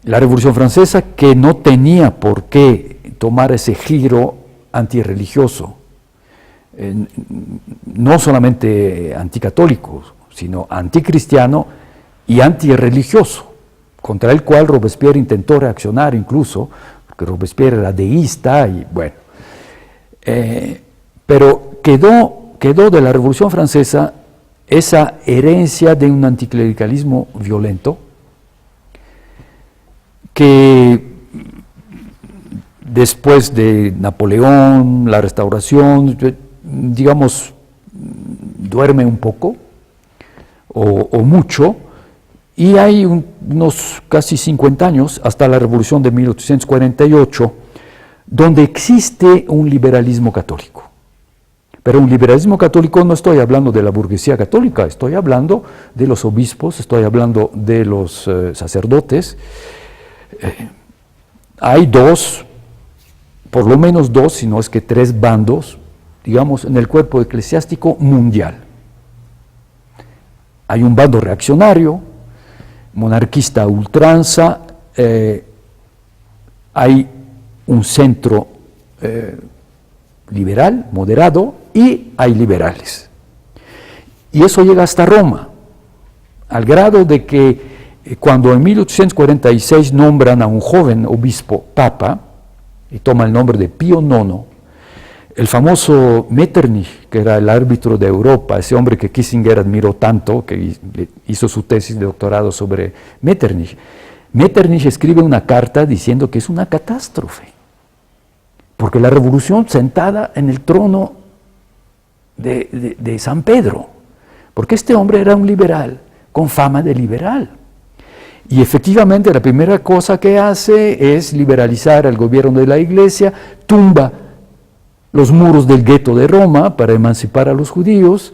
La Revolución Francesa que no tenía por qué tomar ese giro antirreligioso, no solamente anticatólico, sino anticristiano y antirreligioso, contra el cual Robespierre intentó reaccionar incluso, porque Robespierre era deísta y bueno. Pero quedó de la Revolución Francesa esa herencia de un anticlericalismo violento que después de Napoleón, la Restauración, digamos, duerme un poco o mucho, y hay unos casi 50 años, hasta la Revolución de 1848, donde existe un liberalismo católico. Pero un liberalismo católico no estoy hablando de la burguesía católica, estoy hablando de los obispos, estoy hablando de los sacerdotes. Hay dos, por lo menos dos, si no es que tres bandos, digamos, en el cuerpo eclesiástico mundial. Hay un bando reaccionario, monarquista a ultranza, hay un centro liberal, moderado, y hay liberales. Y eso llega hasta Roma, al grado de que cuando en 1846 nombran a un joven obispo papa, y toma el nombre de Pío IX, el famoso Metternich, que era el árbitro de Europa, ese hombre que Kissinger admiró tanto, que hizo su tesis de doctorado sobre Metternich, Metternich escribe una carta diciendo que es una catástrofe, porque la revolución sentada en el trono de San Pedro, porque este hombre era un liberal, con fama de liberal. Y efectivamente la primera cosa que hace es liberalizar el gobierno de la Iglesia, tumba los muros del gueto de Roma para emancipar a los judíos,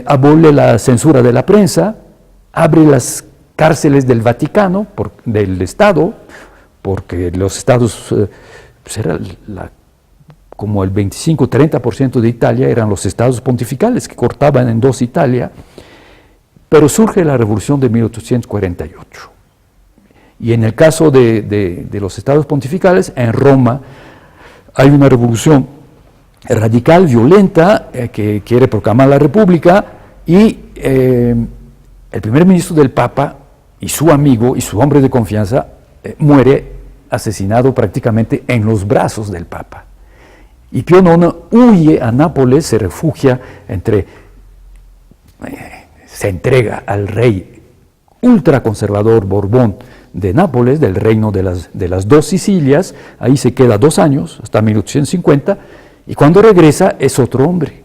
abole la censura de la prensa, abre las cárceles del Vaticano, del Estado, porque los estados, pues era como el 25-30% de Italia eran los estados pontificales que cortaban en dos Italia, pero surge la revolución de 1848. Y en el caso de los estados pontificales, en Roma hay una revolución radical, violenta, que quiere proclamar la república, y el primer ministro del Papa y su amigo y su hombre de confianza muere asesinado prácticamente en los brazos del Papa. Y Pío IX huye a Nápoles, se refugia se entrega al rey ultraconservador Borbón de Nápoles, del reino de las dos Sicilias, ahí se queda 2 años, hasta 1850, y cuando regresa es otro hombre.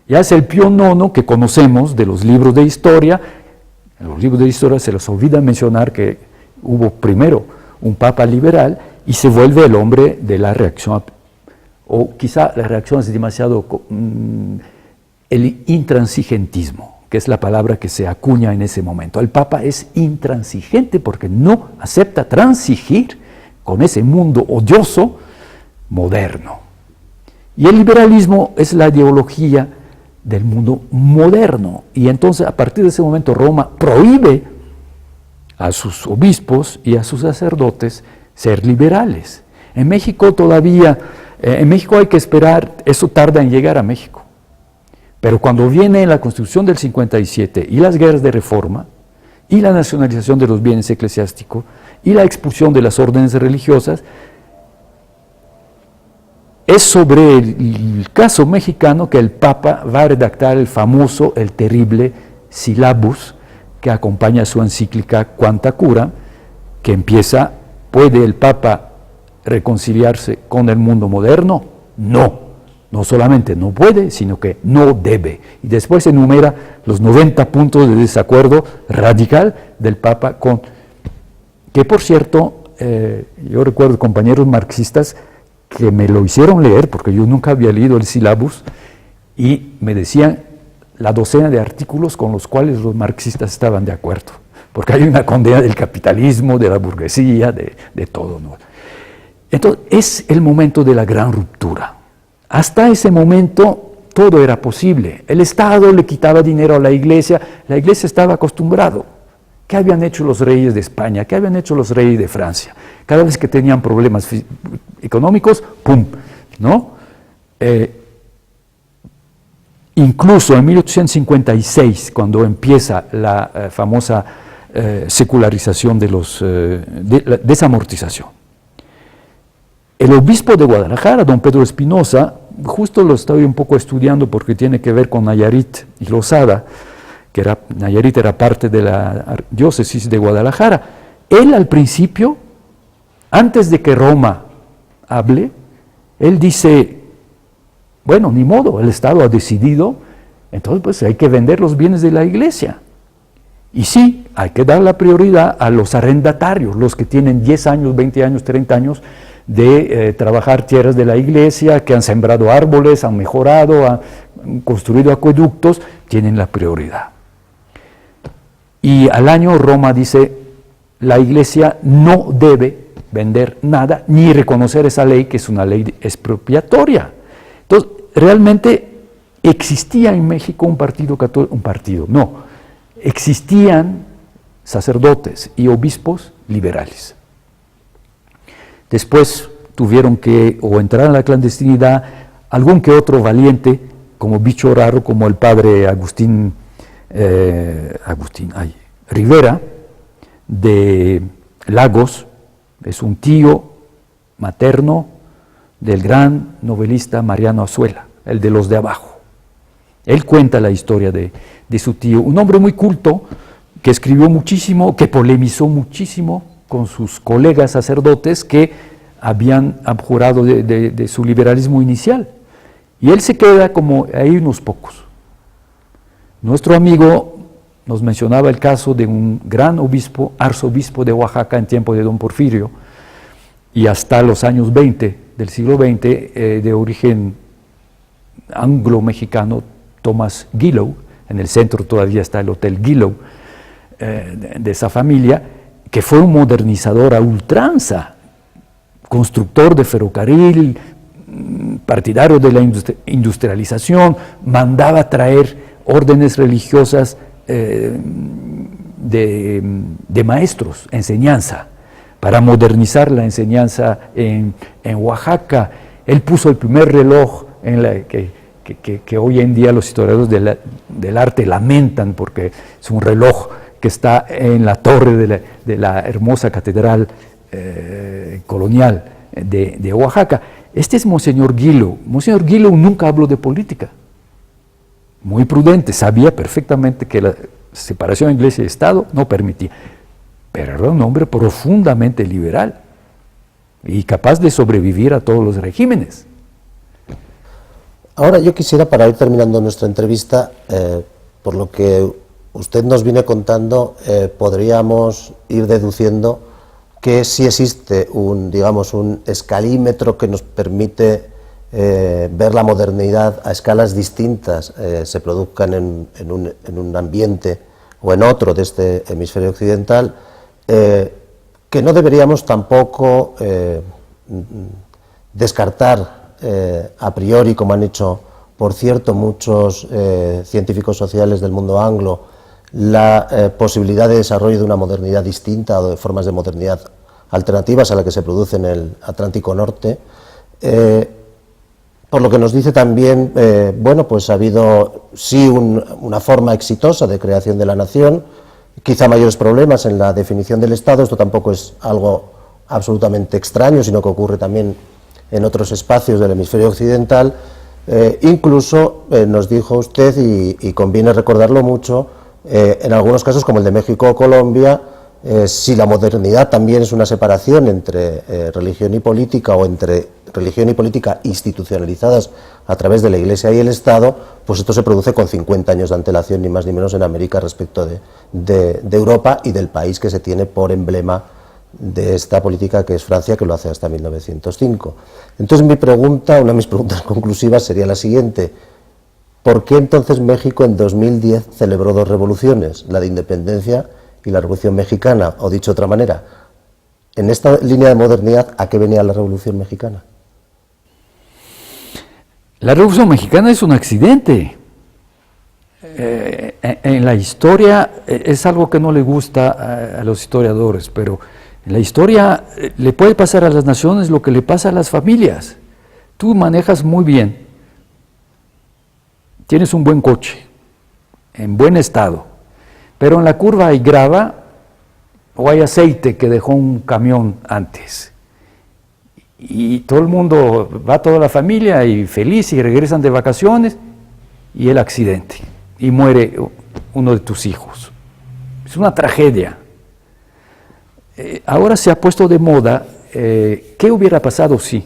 Ya es el Pío IX que conocemos de los libros de historia. En los libros de historia se les olvida mencionar que hubo primero un papa liberal y se vuelve el hombre de la reacción, o quizá la reacción es demasiado, el intransigentismo, que es la palabra que se acuña en ese momento. El Papa es intransigente porque no acepta transigir con ese mundo odioso moderno. Y el liberalismo es la ideología del mundo moderno. Y entonces, a partir de ese momento, Roma prohíbe a sus obispos y a sus sacerdotes ser liberales. En México todavía, en México hay que esperar, eso tarda en llegar a México. Pero cuando viene la Constitución del 57 y las guerras de reforma y la nacionalización de los bienes eclesiásticos y la expulsión de las órdenes religiosas, es sobre el caso mexicano que el Papa va a redactar el famoso, el terrible Syllabus que acompaña su encíclica Quanta Cura, que empieza: ¿puede el Papa reconciliarse con el mundo moderno? No. No solamente no puede, sino que no debe. Y después enumera los 90 puntos de desacuerdo radical del Papa con... Que por cierto, yo recuerdo compañeros marxistas que me lo hicieron leer, porque yo nunca había leído el Syllabus, y me decían, la docena de artículos con los cuales los marxistas estaban de acuerdo, porque hay una condena del capitalismo, de la burguesía, de todo, ¿no? Entonces, es el momento de la gran ruptura. Hasta ese momento todo era posible. El Estado le quitaba dinero a la Iglesia estaba acostumbrado. ¿Qué habían hecho los reyes de España? ¿Qué habían hecho los reyes de Francia? Cada vez que tenían problemas económicos, ¡pum!, ¿no? Incluso en 1856, cuando empieza la famosa secularización de la desamortización, el obispo de Guadalajara, don Pedro Espinosa, justo lo estoy un poco estudiando porque tiene que ver con Nayarit y Losada, Nayarit era parte de la diócesis de Guadalajara. Él al principio, antes de que Roma hable, él dice, bueno, ni modo, el Estado ha decidido, entonces pues hay que vender los bienes de la Iglesia. Y sí, hay que dar la prioridad a los arrendatarios, los que tienen 10 años, 20 años, 30 años de trabajar tierras de la Iglesia, que han sembrado árboles, han mejorado, han construido acueductos, tienen la prioridad. Y al año Roma dice, la Iglesia no debe vender nada, ni reconocer esa ley, que es una ley expropiatoria. Entonces, realmente existía en México un partido católico, existían sacerdotes y obispos liberales. Después tuvieron que o entrar en la clandestinidad, algún que otro valiente, como bicho raro, como el padre Rivera, de Lagos, es un tío materno del gran novelista Mariano Azuela, el de Los de Abajo. Él cuenta la historia de su tío, un hombre muy culto, que escribió muchísimo, que polemizó muchísimo con sus colegas sacerdotes que habían abjurado de su liberalismo inicial. Y él se queda como, hay unos pocos. Nuestro amigo nos mencionaba el caso de un gran obispo, arzobispo de Oaxaca en tiempo de don Porfirio, y hasta los años 20 del siglo XX, de origen anglo-mexicano, Thomas Gillow, en el centro todavía está el Hotel Gillow, de esa familia, que fue un modernizador a ultranza, constructor de ferrocarril, partidario de la industrialización, mandaba traer órdenes religiosas de maestros, enseñanza, para modernizar la enseñanza en Oaxaca. Él puso el primer reloj que hoy en día los historiadores del arte lamentan, porque es un reloj que está en la torre de la hermosa catedral colonial de Oaxaca. Este es Monseñor Gillow. Monseñor Gillow nunca habló de política. Muy prudente, sabía perfectamente que la separación de Iglesia y Estado no permitía, pero era un hombre profundamente liberal y capaz de sobrevivir a todos los regímenes. Ahora yo quisiera, para ir terminando nuestra entrevista, por lo que usted nos viene contando, podríamos ir deduciendo que sí existe un escalímetro que nos permite ver la modernidad a escalas distintas, se produzcan en un ambiente o en otro de este hemisferio occidental, que no deberíamos tampoco descartar a priori, como han hecho, por cierto, muchos científicos sociales del mundo anglo, la posibilidad de desarrollo de una modernidad distinta o de formas de modernidad alternativas a la que se produce en el Atlántico Norte. Por lo que nos dice también, pues ha habido sí una forma exitosa de creación de la nación, quizá mayores problemas en la definición del Estado. Esto tampoco es algo absolutamente extraño, sino que ocurre también en otros espacios del hemisferio occidental. Incluso nos dijo usted, y conviene recordarlo mucho, en algunos casos como el de México o Colombia, si la modernidad también es una separación entre religión y política, o entre religión y política institucionalizadas a través de la Iglesia y el Estado, pues esto se produce con 50 años de antelación, ni más ni menos, en América respecto de Europa y del país que se tiene por emblema de esta política, que es Francia, que lo hace hasta 1905. Entonces una de mis preguntas conclusivas sería la siguiente: ¿por qué entonces México en 2010 celebró dos revoluciones, la de independencia y la Revolución Mexicana? O dicho de otra manera, en esta línea de modernidad, ¿a qué venía la Revolución Mexicana? La Revolución Mexicana es un accidente. En la historia es algo que no le gusta a los historiadores, pero en la historia le puede pasar a las naciones lo que le pasa a las familias. Tú manejas muy bien, tienes un buen coche, en buen estado, pero en la curva hay grava o hay aceite que dejó un camión antes. Y todo el mundo, va toda la familia y feliz y regresan de vacaciones y el accidente. Y muere uno de tus hijos. Es una tragedia. Ahora se ha puesto de moda, ¿qué hubiera pasado si?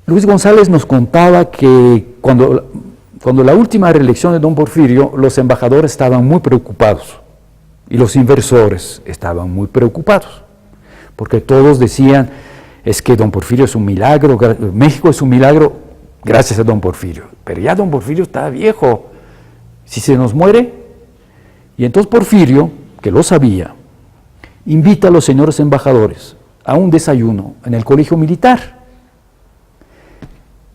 Luis González nos contaba que cuando la última reelección de don Porfirio, los embajadores estaban muy preocupados y los inversores estaban muy preocupados, porque todos decían, es que don Porfirio es un milagro, México es un milagro gracias a don Porfirio, pero ya don Porfirio está viejo, si se nos muere. Y entonces Porfirio, que lo sabía, invita a los señores embajadores a un desayuno en el colegio militar.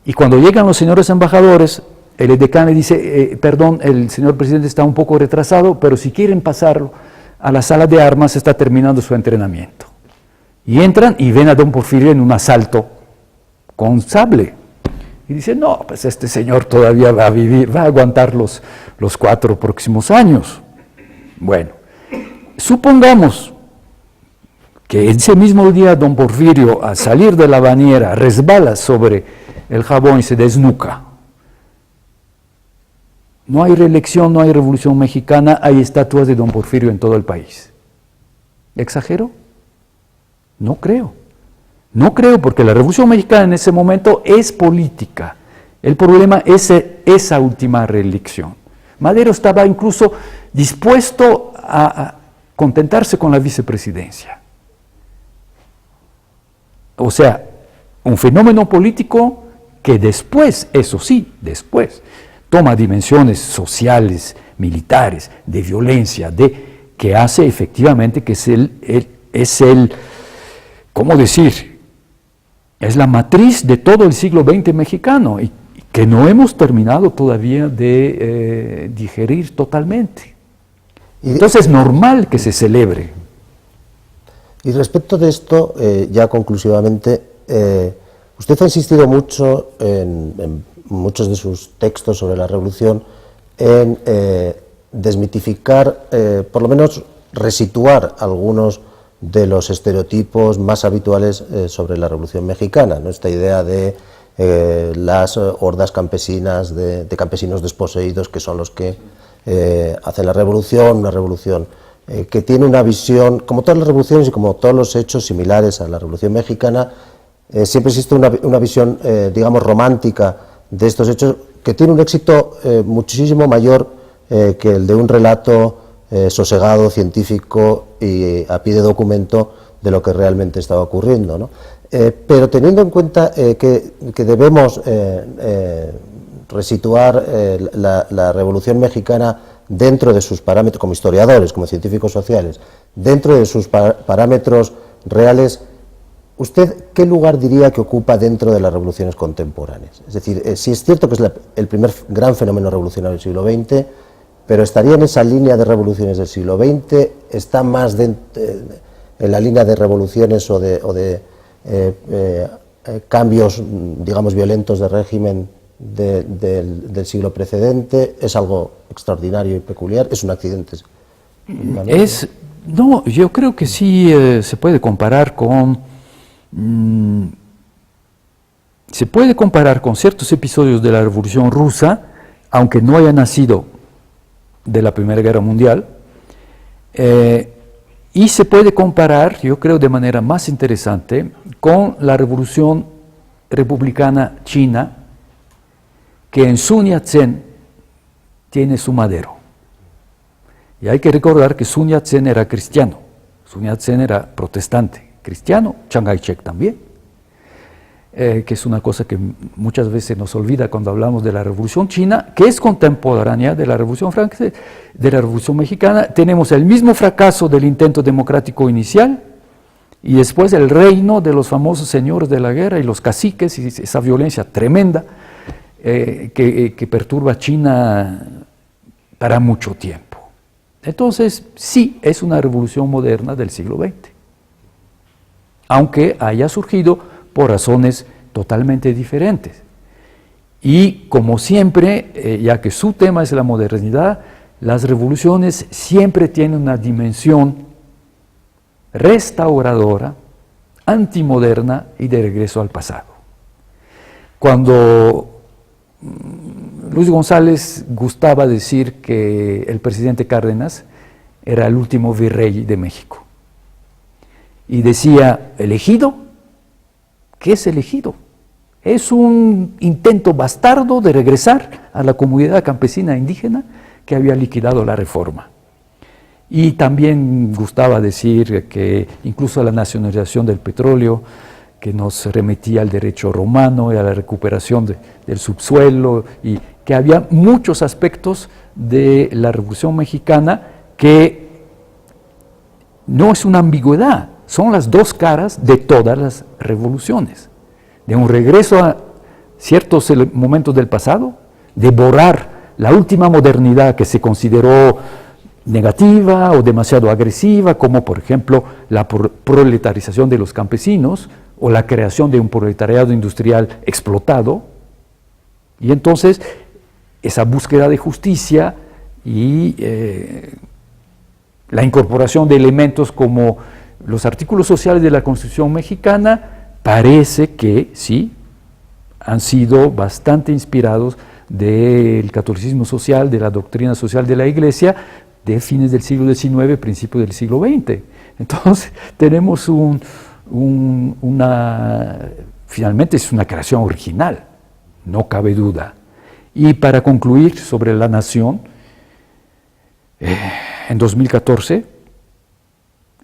Y cuando llegan los señores embajadores, el edecán le dice, perdón, el señor presidente está un poco retrasado, pero si quieren pasarlo a la sala de armas, está terminando su entrenamiento. Y entran y ven a don Porfirio en un asalto con sable. Y dicen, no, pues este señor todavía va a vivir, va a aguantar los 4 próximos años. Bueno, supongamos que ese mismo día don Porfirio, al salir de la bañera, resbala sobre el jabón y se desnuca. No hay reelección, no hay Revolución Mexicana, hay estatuas de don Porfirio en todo el país. ¿Exagero? No creo. No creo, porque la Revolución Mexicana en ese momento es política. El problema es esa última reelección. Madero estaba incluso dispuesto a contentarse con la vicepresidencia. O sea, un fenómeno político que después, eso sí, después, toma dimensiones sociales, militares, de violencia, que hace efectivamente que es el ¿cómo decir? Es la matriz de todo el siglo XX mexicano y que no hemos terminado todavía de digerir totalmente. Entonces es normal que se celebre. Y respecto de esto, ya conclusivamente, usted ha insistido mucho en muchos de sus textos sobre la Revolución en desmitificar, por lo menos resituar algunos de los estereotipos más habituales sobre la Revolución Mexicana, ¿no? Esta idea de las hordas campesinas, de campesinos desposeídos que son los que hacen la revolución, una revolución que tiene una visión, como todas las revoluciones y como todos los hechos similares a la Revolución Mexicana, siempre existe una visión, digamos, romántica de estos hechos que tiene un éxito muchísimo mayor que el de un relato sosegado, científico y a pie de documento de lo que realmente estaba ocurriendo, ¿no? Pero teniendo en cuenta que debemos resituar la Revolución Mexicana dentro de sus parámetros, como historiadores, como científicos sociales, dentro de sus parámetros reales, ¿usted qué lugar diría que ocupa dentro de las revoluciones contemporáneas? Es decir, si es cierto que es el primer gran fenómeno revolucionario del siglo XX, pero ¿estaría en esa línea de revoluciones del siglo XX? ¿Está más en la línea de revoluciones o de cambios, digamos, violentos de régimen del siglo precedente? ¿Es algo extraordinario y peculiar? ¿Es un accidente? No, yo creo que sí se puede comparar con... se puede comparar con ciertos episodios de la Revolución Rusa, aunque no haya nacido de la Primera Guerra Mundial, y se puede comparar, yo creo de manera más interesante, con la Revolución Republicana China, que en Sun Yat-sen tiene su madero. Y hay que recordar que Sun Yat-sen era cristiano, Sun Yat-sen era protestante, cristiano, Chiang Kai-shek también. que es una cosa que muchas veces nos olvida cuando hablamos de la Revolución China, que es contemporánea de la Revolución Francesa, de la Revolución Mexicana. Tenemos el mismo fracaso del intento democrático inicial y después el reino de los famosos señores de la guerra y los caciques y esa violencia tremenda que perturba a China para mucho tiempo. Entonces, sí, es una revolución moderna del siglo XX, aunque haya surgido por razones totalmente diferentes. Y como siempre, ya que su tema es la modernidad, las revoluciones siempre tienen una dimensión restauradora, antimoderna y de regreso al pasado. Cuando Luis González gustaba decir que el presidente Cárdenas era el último virrey de México, y decía, ¿elegido? ¿Qué es elegido? Es un intento bastardo de regresar a la comunidad campesina indígena que había liquidado la reforma. Y también gustaba decir que incluso la nacionalización del petróleo, que nos remitía al derecho romano y a la recuperación del subsuelo, y que había muchos aspectos de la Revolución Mexicana que no es una ambigüedad, son las dos caras de todas las revoluciones, de un regreso a ciertos momentos del pasado, de borrar la última modernidad que se consideró negativa o demasiado agresiva, como por ejemplo la proletarización de los campesinos o la creación de un proletariado industrial explotado, y entonces esa búsqueda de justicia y la incorporación de elementos como los artículos sociales de la Constitución mexicana parece que sí han sido bastante inspirados del catolicismo social, de la doctrina social de la Iglesia de fines del siglo XIX, principios del siglo XX. Entonces tenemos finalmente es una creación original, no cabe duda. Y para concluir sobre la nación, en 2014,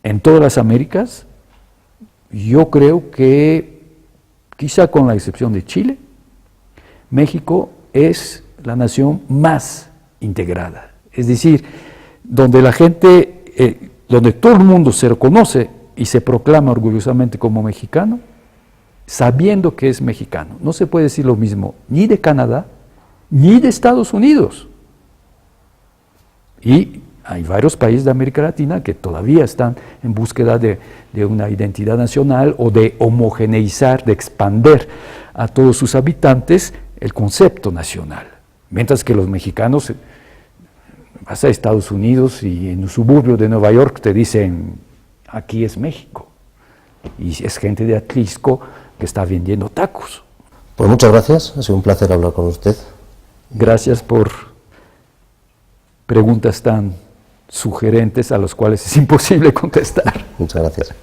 en todas las Américas, yo creo que, quizá con la excepción de Chile, México es la nación más integrada. Es decir, donde la gente, donde todo el mundo se reconoce y se proclama orgullosamente como mexicano, sabiendo que es mexicano. No se puede decir lo mismo ni de Canadá, ni de Estados Unidos. Y hay varios países de América Latina que todavía están en búsqueda de una identidad nacional o de homogeneizar, de expander a todos sus habitantes el concepto nacional. Mientras que los mexicanos, vas a Estados Unidos y en un suburbio de Nueva York te dicen, aquí es México. Y es gente de Atlisco que está vendiendo tacos. Pues muchas gracias, ha sido un placer hablar con usted. Gracias por preguntas tan sugerentes a las cuales es imposible contestar. Muchas gracias.